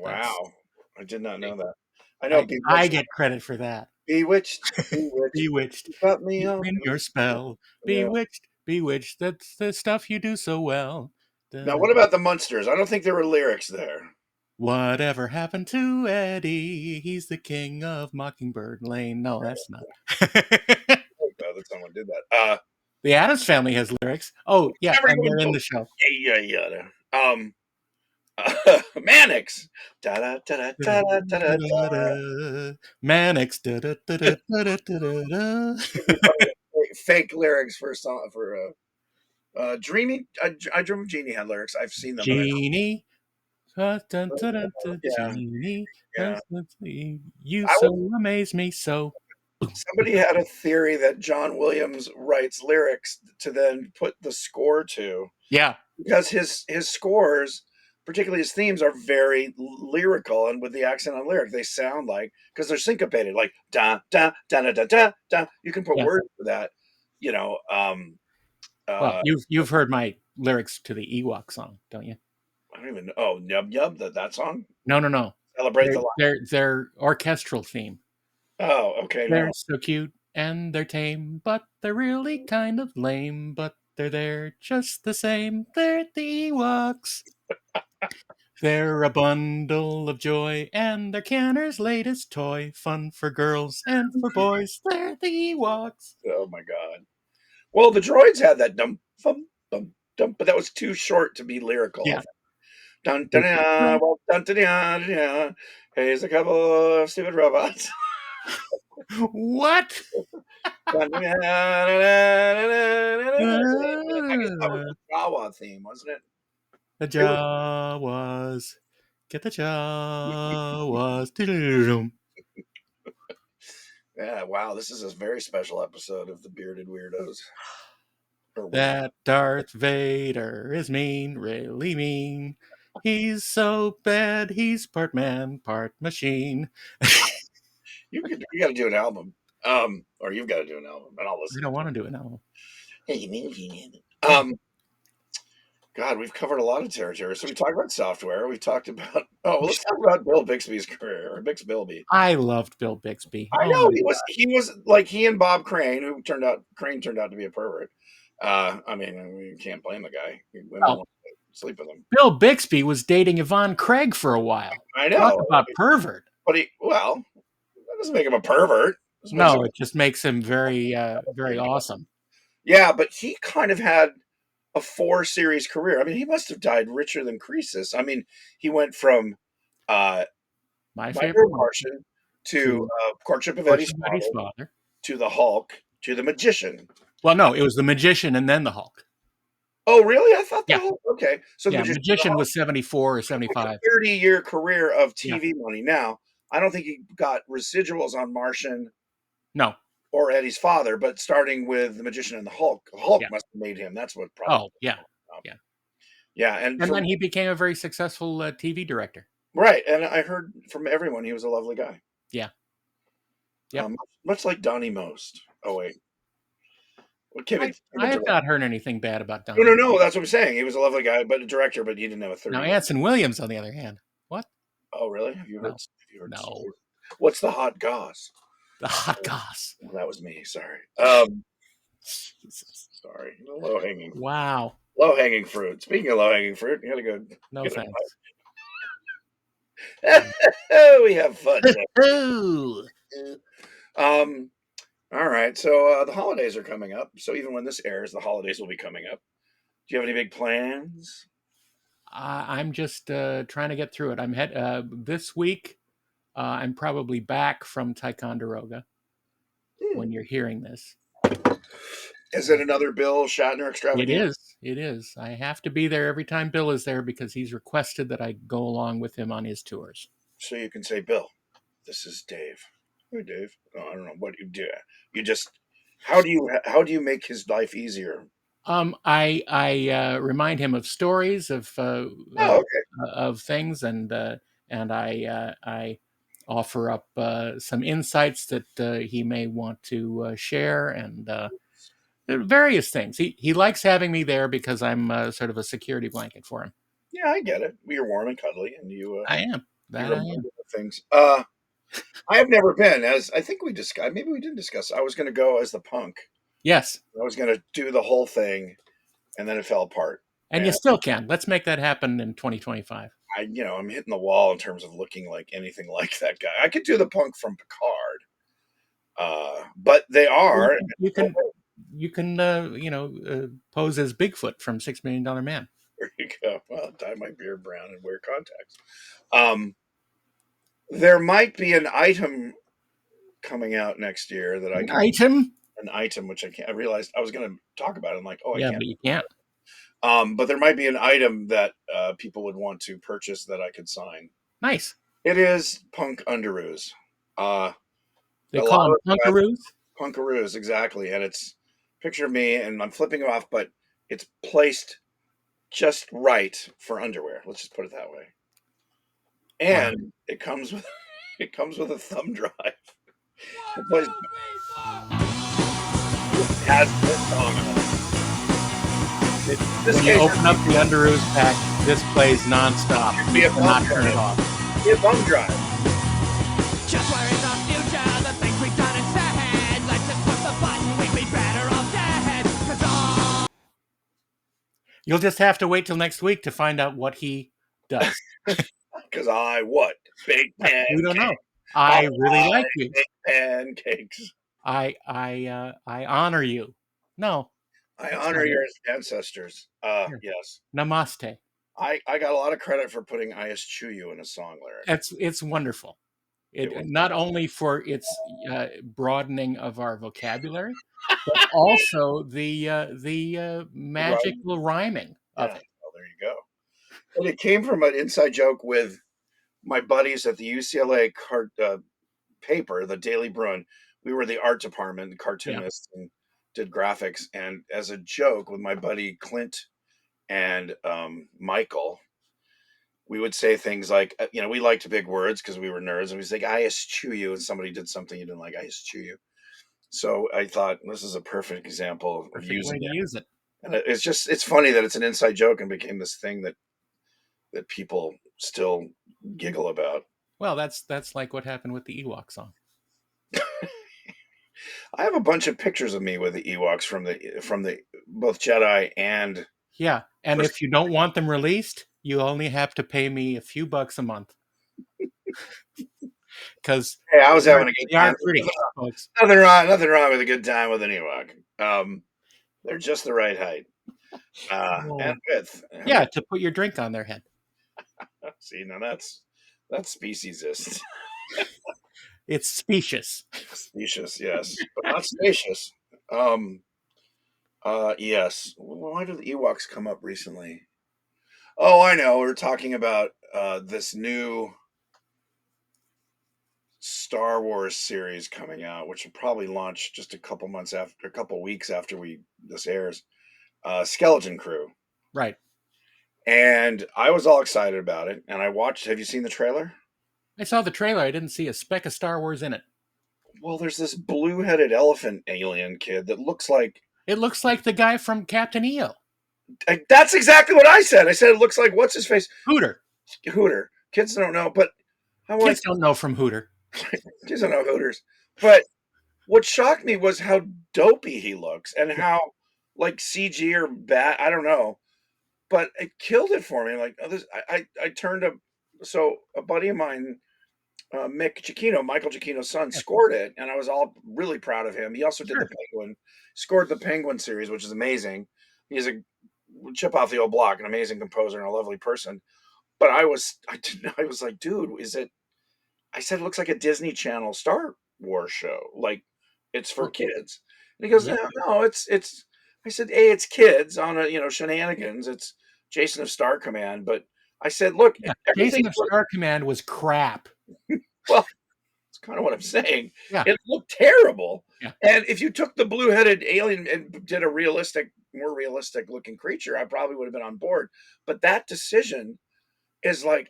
that's wow, I did not know hey, that. I know I Bewitched, get credit for that. Bewitched, Bewitched, you got me you on. in your spell. Yeah. Bewitched, bewitched. That's the stuff you do so well. Now, Da-da. what about the Munsters? I don't think there were lyrics there. Whatever happened to Eddie? He's the king of Mockingbird Lane. No, that's not. That someone did that. The Addams Family has lyrics. Oh yeah, and Everyone they're in knows. the show. Yeah, yada. Mannix. Da da da da da da da da. Da-da-da-da. Mannix. Da-da-da-da-da-da-da-da. It'd be funny if fake lyrics for a song for Dreamy. I Dream of Jeannie had lyrics. I've seen them, but I Genie. don't. Yeah, Genie. yeah. You I so would. amaze me so. Somebody had a theory that John Williams writes lyrics to then put the score to. Yeah, Because his scores, particularly his themes, are very lyrical, and with the accent on lyric, they sound like because they're syncopated, like da da da da da da da. You can put yeah. words to that, you know. Well, Uh, you've heard my lyrics to the Ewok song, don't you? I don't even know. Oh, Nub Nub, that song. No, no, no. Celebrate the life. Their orchestral theme. Oh, okay, They're no. so cute and they're tame, but they're really kind of lame. But they're there just the same. They're the Ewoks. They're a bundle of joy, and they're Canner's latest toy. Fun for girls and for boys. They're the Ewoks. Oh my god. Well, the droids had that dum dum dum dum, but that was too short to be lyrical. I Yeah. think. Dun dun dun, well, dun dun dun dun. Dun. Here's a couple of stupid robots. What? I guess that was Uh, the Jawa theme, wasn't it? the It was. Jawas. Get the Jawas. Doo-doo-doo-doo. Yeah, wow, this is a very special episode of the Bearded Weirdos. Or was it? That Darth Vader is mean, really mean. He's so bad, he's part man, part machine. You got to do an album, or you've got to do an album, and I'll I listen don't to want to do it now. it. Yeah. God, we've covered a lot of territory. So we talked about software. We talked about well, let's talk about Bill Bixby's career, or Bix Bilby. I loved Bill Bixby. I Oh know my he was like he and Bob Crane, who Crane turned out to be a pervert. I mean, you can't blame the guy. Women God. want to sleep with him. Bill Bixby was dating Yvonne Craig for a while. I Talk know, about pervert. but that doesn't make him a pervert. This makes him No, it just makes him very, very awesome. yeah, but he kind of had a 4 series career. I mean, he must have died richer than Croesus. I mean, he went from uh, My My favorite Hero one Martian to to Courtship of Eddie's Portia Betty's Father father. to the Hulk to the Magician. Well, no, it was the Magician and then the Hulk. Oh, really? I thought the Yeah, Hulk. Okay, so the yeah. Magician and the Magician Hulk. was 74 or Like 75. a 30-year career of Yeah, TV money. Now, I don't think he got residuals on Martian no, or Eddie's Father, but starting with the Magician and the Hulk yeah. must have made him. That's what probably. Oh, yeah, yeah. Yeah, and And then from he became a very successful TV director. right, and I heard from everyone he was a lovely guy. Yeah, yep. Much like Donnie Most. Oh wait, what came in? I have not heard anything bad about No, Donnie. no, no. That's what I'm saying. He was a lovely guy, but a director, but he didn't have a Now, 30-year. Anson Williams, on the other hand, what? Oh, really? Have you heard? No, Have you heard no. stories? What's the hot goss? The hot goss. Well, that was me. Sorry. Jesus. Sorry. Wow. Low hanging fruit. Speaking of low hanging fruit, you gotta go No get thanks. it. We have fun. Ooh. Um. All right. So the holidays are coming up. So even when this airs, the holidays will be coming up. Do you have any big plans? I'm just trying to get through it. This week. I'm probably back from Ticonderoga Hmm. when you're hearing this. Is it another Bill Shatner It extravaganza? is. It is. I have to be there every time Bill is there because he's requested that I go along with him on his tours. So you can say, Bill, this is Dave. Hey, Dave. Oh, I don't know what you do. You just how do you make his life easier? I remind him of stories Oh, okay. of things, and I offer up some insights that he may want to share, and various things. He likes having me there because I'm sort of a security blanket for him. Yeah, I get it. You're warm and cuddly, and I am. you That I remind am. him of things. I have never been, as I think we discussed. Maybe we didn't discuss. I was going to go as the punk. Yes. I was going to do the whole thing, and then it fell apart. And you And still can. Let's make that happen in 2025. I'm hitting the wall in terms of looking like anything like that guy. I could do the punk from Picard, but they You are. can you can pose as Bigfoot from $6 Million Man. There you go. Well, dye my beard brown and wear contacts. Um, there might be an item coming out next year that I An can item. an item which I can't. I realized I was going to talk about it. I'm like, oh, I Yeah, can't. but you can't. But there might be an item that people would want to purchase that I could sign. Nice. It is punk underoos. Uh, They a call lot them of that punkaroos. punkaroos exactly, and it's picture of me, and I'm flipping it off, but it's placed just right for underwear. Let's just put it that way. Wow. And it comes with it comes with a thumb drive. It plays has this song on it. This When you case open up the underoos pack, this plays nonstop. should be You a thumb cannot turn it drive. off. Be a thumb drive. Just where is our future? The things we've done instead. Let's just push the button. We'd be better off dead. 'Cause all You'll just have to wait till next week to find out what he does. Because I what? Big We don't pancake. know. I really like you. Big pancakes. I honor you. No, I that's honor not it. your ancestors. Here. Yes. Namaste. I got a lot of credit for putting I eschew you in a song lyric. It's wonderful. It was Not only for its broadening of our vocabulary, but also the right. magical rhyming Yeah. of it. Well, there you go. And it came from an inside joke with my buddies at the UCLA paper, the Daily Bruin. We were the art department, the Yeah. cartoonists, and did graphics, and as a joke with my buddy Clint and Michael, we would say things like, we liked big words because we were nerds, and we say, "I eschew you," and somebody did something you didn't like, "I eschew you." So I thought this is a perfect example of Perfect way using to it, use it. and it's funny that it's an inside joke and became this thing that people still giggle about. Well, that's like what happened with the Ewok song. I have a bunch of pictures of me with the Ewoks from the both Jedi and Yeah, and Force. if you don't want them released, you only have to pay me a few bucks a month because Hey, I was having a good they time. are pretty, folks. Nothing wrong with a good time with an Ewok. They're just the right height and Oh. width. Yeah, to put your drink on their head. See, now that's speciesist. It's specious. Specious, yes, but not spacious. Um, yes. Why did the Ewoks come up recently? Oh, I know. We're talking about this new Star Wars series coming out, which will probably launch just a couple weeks after this airs. Skeleton Crew, Right. and I was all excited about it. And I watched. Have you seen the trailer? I saw the trailer. I didn't see a speck of Star Wars in it. Well, there's this blue-headed elephant alien kid that looks like. It looks like the guy from Captain EO. That's exactly what I said. I said it looks like what's his face, Hooter. Hooter. Kids don't know, but I'm like, Kids don't know from Hooter. kids don't know Hooters. But what shocked me was how dopey he looks and how like CG or bad. I don't know, but it killed it for me. Like, oh, I turned to so a buddy of mine, Mick Giacchino, Michael Giacchino's son, Yeah, scored it, and I was all really proud of him. He also did the sure. Penguin, scored the Penguin series, which is amazing. He's a chip off the old block, an amazing composer and a lovely person. But I was like, dude, is it? I said it looks like a Disney Channel Star Wars show, like it's for Well, kids. And he goes, yeah. no, no, it's. I said, hey, it's kids on a shenanigans. It's Jason of Star Command, but I said, look, Yeah. everything. Jason of Star Command was crap. Well, that's kind of what I'm saying. Yeah. It looked terrible. Yeah. And if you took the blue-headed alien and did a more realistic looking creature, I probably would have been on board. But that decision is like,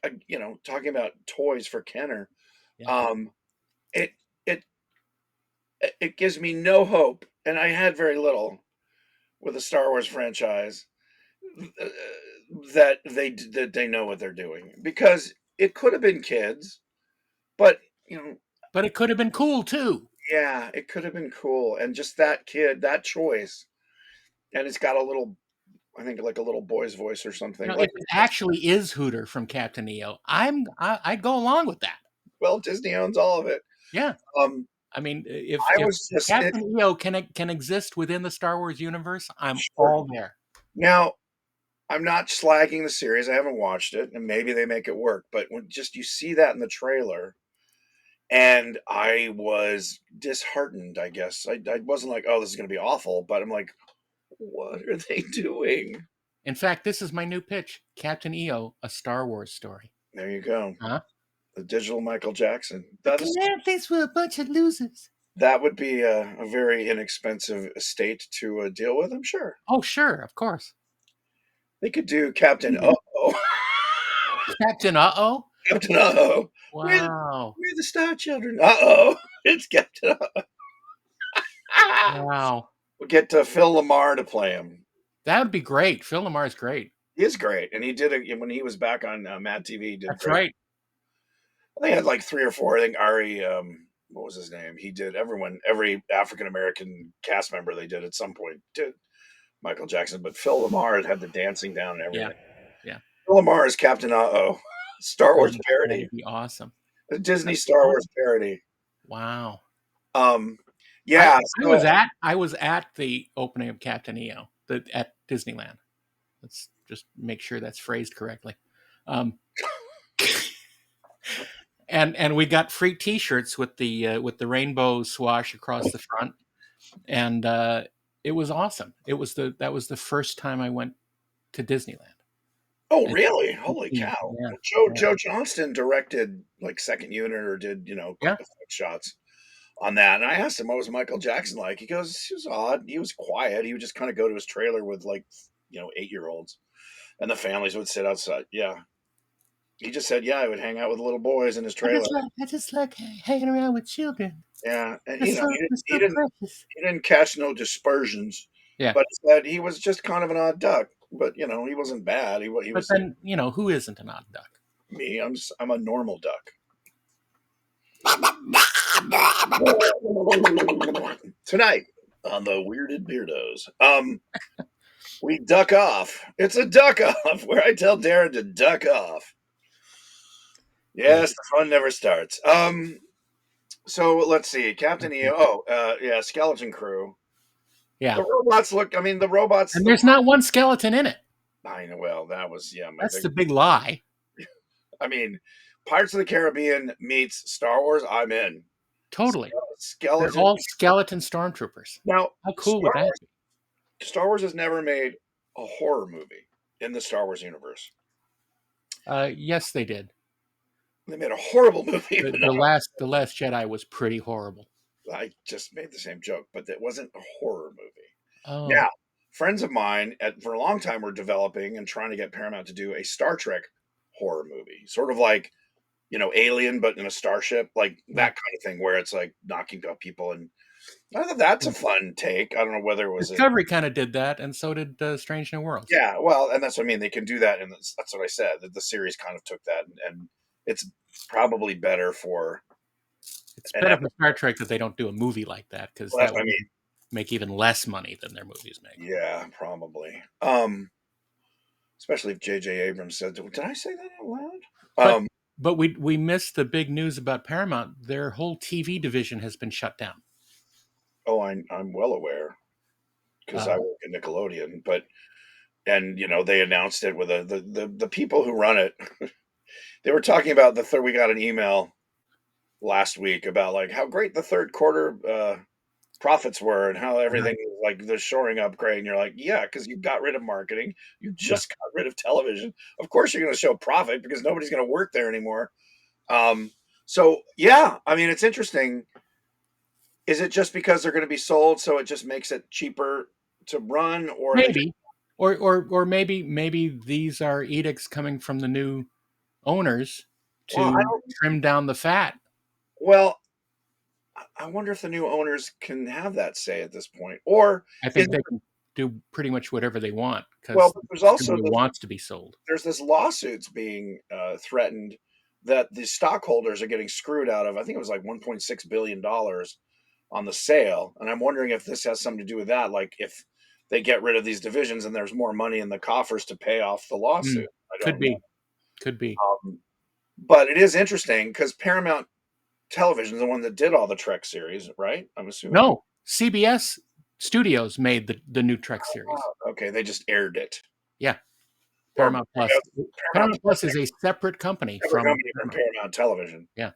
talking about toys for Kenner. Yeah. Um, it it it gives me no hope, and I had very little with the Star Wars franchise uh, that they know what they're doing, because it could have been kids, but But it could have been cool too. yeah, it could have been cool, and just that kid, that choice, and it's got a little, I think, like a little boy's voice or something. Now, Like, if it actually is Hooter from Captain EO, I'd go along with that. well, Disney owns all of it. Yeah. Um, I mean, if I was just Captain EO can exist within the Star Wars universe, I'm sure. all there. Now, I'm not slagging the series. I haven't watched it, and maybe they make it work. But when just you see that in the trailer, and I was disheartened. I guess I wasn't like, oh, this is going to be awful, but I'm like, what are they doing? In fact, this is my new pitch: Captain EO, a Star Wars story. There you go. Huh? The digital Michael Jackson. These were a bunch of losers. That would be a very inexpensive estate to deal with, I'm sure. Oh, sure, of course. They could do Captain Uh-oh. Captain Uh-oh? Captain Uh-Oh. Wow. We're the Star Children. Uh-oh. It's Captain Uh-oh. Wow. We'll get Phil Lamar to play him. That would be great. Phil Lamar's great. He is great. And he did it when he was back on Mad TV. He did That's great. right. They had like 3 or 4. I think Ari, what was his name? He did every African American cast member they did at some point did Michael Jackson. But Phil Lamar had the dancing down and everything. Yeah. Phil Lamar is Captain Uh-Oh. Star Wars parody. That'd be awesome. A Disney Star Wars parody. Wow. Yeah. I was at the opening of Captain EO at Disneyland. Let's just make sure that's phrased correctly. And we got free T-shirts with the rainbow swash across the front, and it was awesome. That was the first time I went to Disneyland. Oh, really? Holy cow! Yeah. Joe Johnston directed like Second Unit or did quick effect shots. on that. And I asked him what was Michael Jackson like. He goes, he was odd. He was quiet. He would just kind of go to his trailer with like 8-year-olds, and the families would sit outside. Yeah, he just said, yeah, I would hang out with little boys in his trailer. I just like hanging around with children. Yeah, and They're so precious. he didn't catch no dispersions, Yeah, but he said he was just kind of an odd duck. But he wasn't bad. He but was then who isn't an odd duck? me. I'm a normal duck. Tonight on the Weirded Beardos, we duck off. It's a duck off where I tell Darren to duck off. Yes, the fun never starts. So let's see, Captain EO. Oh, yeah, Skeleton Crew. Yeah, The robots look. I mean, the robots. and there's not one skeleton in it. I know. Well, that was That's the big lie. I mean, Pirates of the Caribbean meets Star Wars. I'm in. Totally. Skeleton. They're all skeleton stormtroopers. Now, How cool would that be? Star Wars has never made a horror movie in the Star Wars universe. Yes, they did. They made a horrible movie. The Last Jedi was pretty horrible. I just made the same joke, but it wasn't a horror movie. Oh. Now, friends of mine for a long time were developing and trying to get Paramount to do a Star Trek horror movie, sort of like Alien, but in a starship, like that kind of thing, where it's like knocking out people. And I thought that's a fun take. I don't know whether it was Discovery kind of did that, and so did Strange New Worlds. Yeah, well, and that's what I mean. They can do that, and that's what I said. That the series kind of took that, and it's probably better for. It's better for Star Trek that they don't do a movie like that, because that would make even less money than their movies make. Yeah, probably. Especially if J.J. Abrams said, "Did I say that out loud?" But we missed the big news about Paramount. Their whole TV division has been shut down. Oh, I'm well aware because I work at Nickelodeon. And they announced it with the people who run it. They were talking about the third. We got an email last week about like how great the third quarter profits were and how everything was like the shoring up great. And you're like, yeah, because you got rid of marketing, you just got rid of television. Of course, you're going to show profit because nobody's going to work there anymore. So yeah, I mean, it's interesting. Is it just because they're going to be sold, so it just makes it cheaper to run, or maybe, or maybe these are edicts coming from the new owners to trim down the fat? Well, I wonder if the new owners can have that say at this point, or I think they can do pretty much whatever they want because there's also wants to be sold. There's this lawsuits being threatened that the stockholders are getting screwed out of. I think it was like $1.6 billion on the sale, and I'm wondering if this has something to do with that. Like if they get rid of these divisions and there's more money in the coffers to pay off the lawsuit. Could be. But it is interesting because Paramount Television is the one that did all the Trek series, right? I'm assuming. No, CBS Studios made the new Trek series. Okay, they just aired it. Yeah, Paramount Plus. Paramount Plus is a separate company from Paramount Television. Yeah,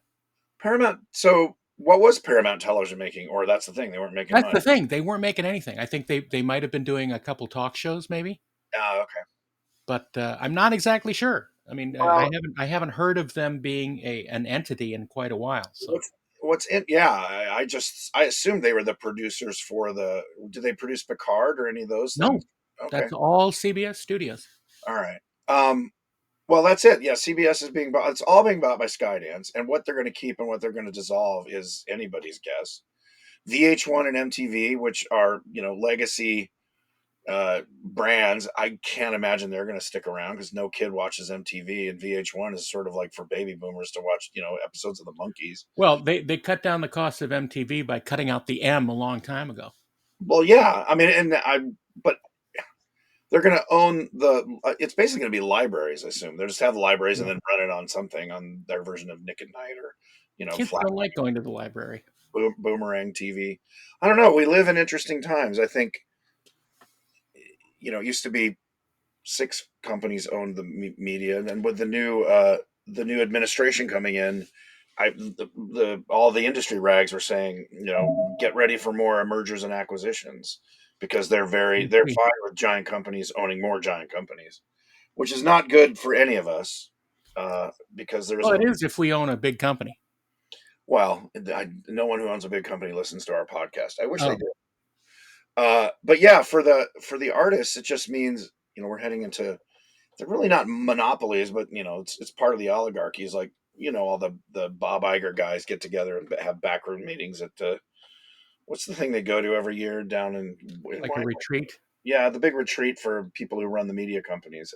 Paramount. So, what was Paramount Television making? Or that's the thing, they weren't making. That's the thing, they weren't making anything. I think they might have been doing a couple talk shows, maybe. Oh, okay. But I'm not exactly sure. I mean, I haven't heard of them being an entity in quite a while. So I assumed they were the producers for the. Did they produce Picard or any of those things? No, okay. That's all CBS Studios. All right. Well, that's it. Yeah, CBS is being bought. It's all being bought by Skydance, and what they're going to keep and what they're going to dissolve is anybody's guess. VH1 and MTV, which are legacy brands, I can't imagine they're going to stick around because no kid watches MTV, and VH1 is sort of like for baby boomers to watch episodes of the Monkees. Well, they cut down the cost of MTV by cutting out the M a long time ago. Well, yeah, I mean, but they're going to own it's basically going to be libraries, I assume. They'll just have the libraries and then run it on something on their version of Nick at Night or kids don't like going to the library. Boomerang TV. I don't know. We live in interesting times. I think it used to be 6 companies owned the media, and with the new administration coming in, all the industry rags were saying, get ready for more mergers and acquisitions because they're fine with giant companies owning more giant companies, which is not good for any of us because there's. Well, it is if we own a big company. Well, no one who owns a big company listens to our podcast. I wish they Oh, did. But yeah, for the artists, it just means we're heading into they're really not monopolies, but it's part of the oligarchies. Like all the Bob Iger guys get together and have backroom meetings at what's the thing they go to every year down in like a retreat. yeah, the big retreat for people who run the media companies.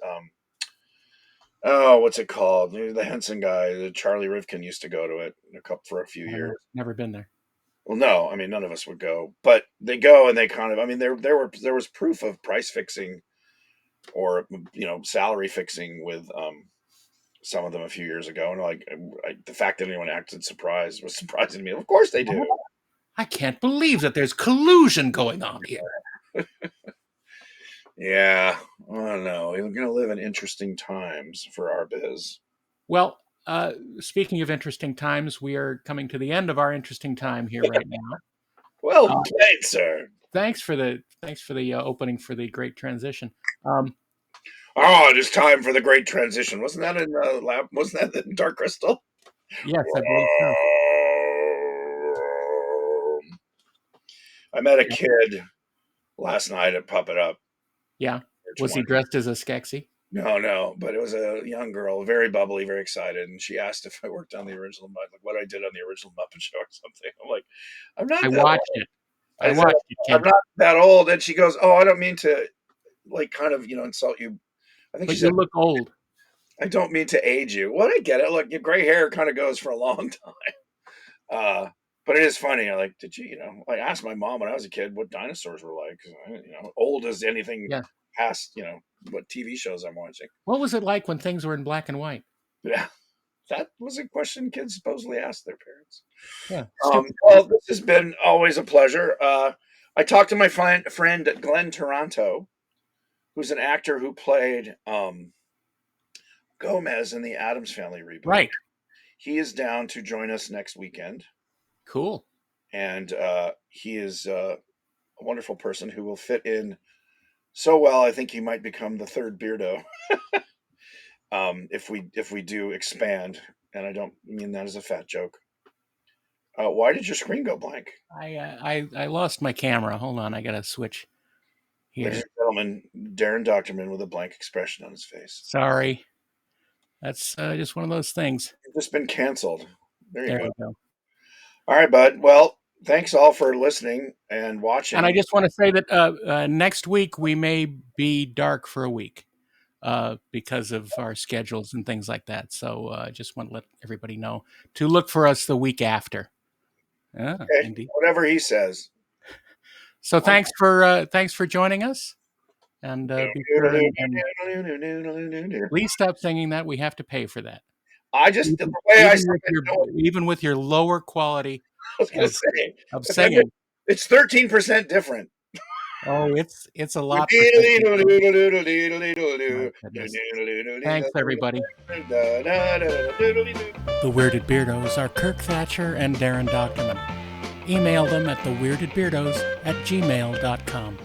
Oh, what's it called? The Henson guy, Charlie Rivkin used to go to it for a few I don't know. years. Never been there. Well, no, I mean none of us would go, but they go and they kind of. I mean, there was proof of price fixing or salary fixing with some of them a few years ago, and like the fact that anyone acted surprised was surprising to me. Of course they do. I can't believe that there's collusion going on here. Yeah, I don't know. We're going to live in interesting times for our biz. Well, speaking of interesting times, we are coming to the end of our interesting time here right now. Well played, sir. Thanks for the opening for the great transition. It is time for the great transition. Wasn't that in Lab? Wasn't that in Dark Crystal? Yes, I believe so. I met a kid last night at Puppet Up. Yeah. Was he dressed as a Skeksis? No, but it was a young girl, very bubbly, very excited, and she asked if I worked on the original, like what I did on the original Muppet Show or something. I'm like, I'm not. I watched it. I watched it. Kid. I'm not that old, and she goes, "Oh, I don't mean to, kind of, insult you." I think but she said, "You look old." I don't mean to age you. Well, I get it. Look, your gray hair kind of goes for a long time. But it is funny. I like, did you, I asked my mom when I was a kid what dinosaurs were like. Old as anything past, what TV shows I'm watching. What was it like when things were in black and white? Yeah, that was a question kids supposedly asked their parents. Yeah. Well, this has been always a pleasure. I talked to my friend Glenn Toronto, who's an actor who played Gomez in the Addams Family reboot. Right. He is down to join us next weekend. Cool. And he is a wonderful person who will fit in so well. I think he might become the third Beardo if we do expand. And I don't mean that as a fat joke. Why did your screen go blank? I lost my camera. Hold on, I gotta switch here. Ladies and gentlemen, Darren Doctorman with a blank expression on his face. Sorry, that's just one of those things. You've just been canceled. There you go. All right, bud. Well, thanks all for listening and watching. And I just want to say that next week we may be dark for a week because of our schedules and things like that. So I just want to let everybody know to look for us the week after. Okay, indeed. Whatever he says. So thanks for joining us. And be sure and please stop singing that. We have to pay for that. Even with your lower quality of singing, it's 13% different. Oh, it's a lot. Thanks, everybody. The Weirded Beardos are Kirk Thatcher and Darren Doctorman. Email them at theweirdedbeardos@gmail.com.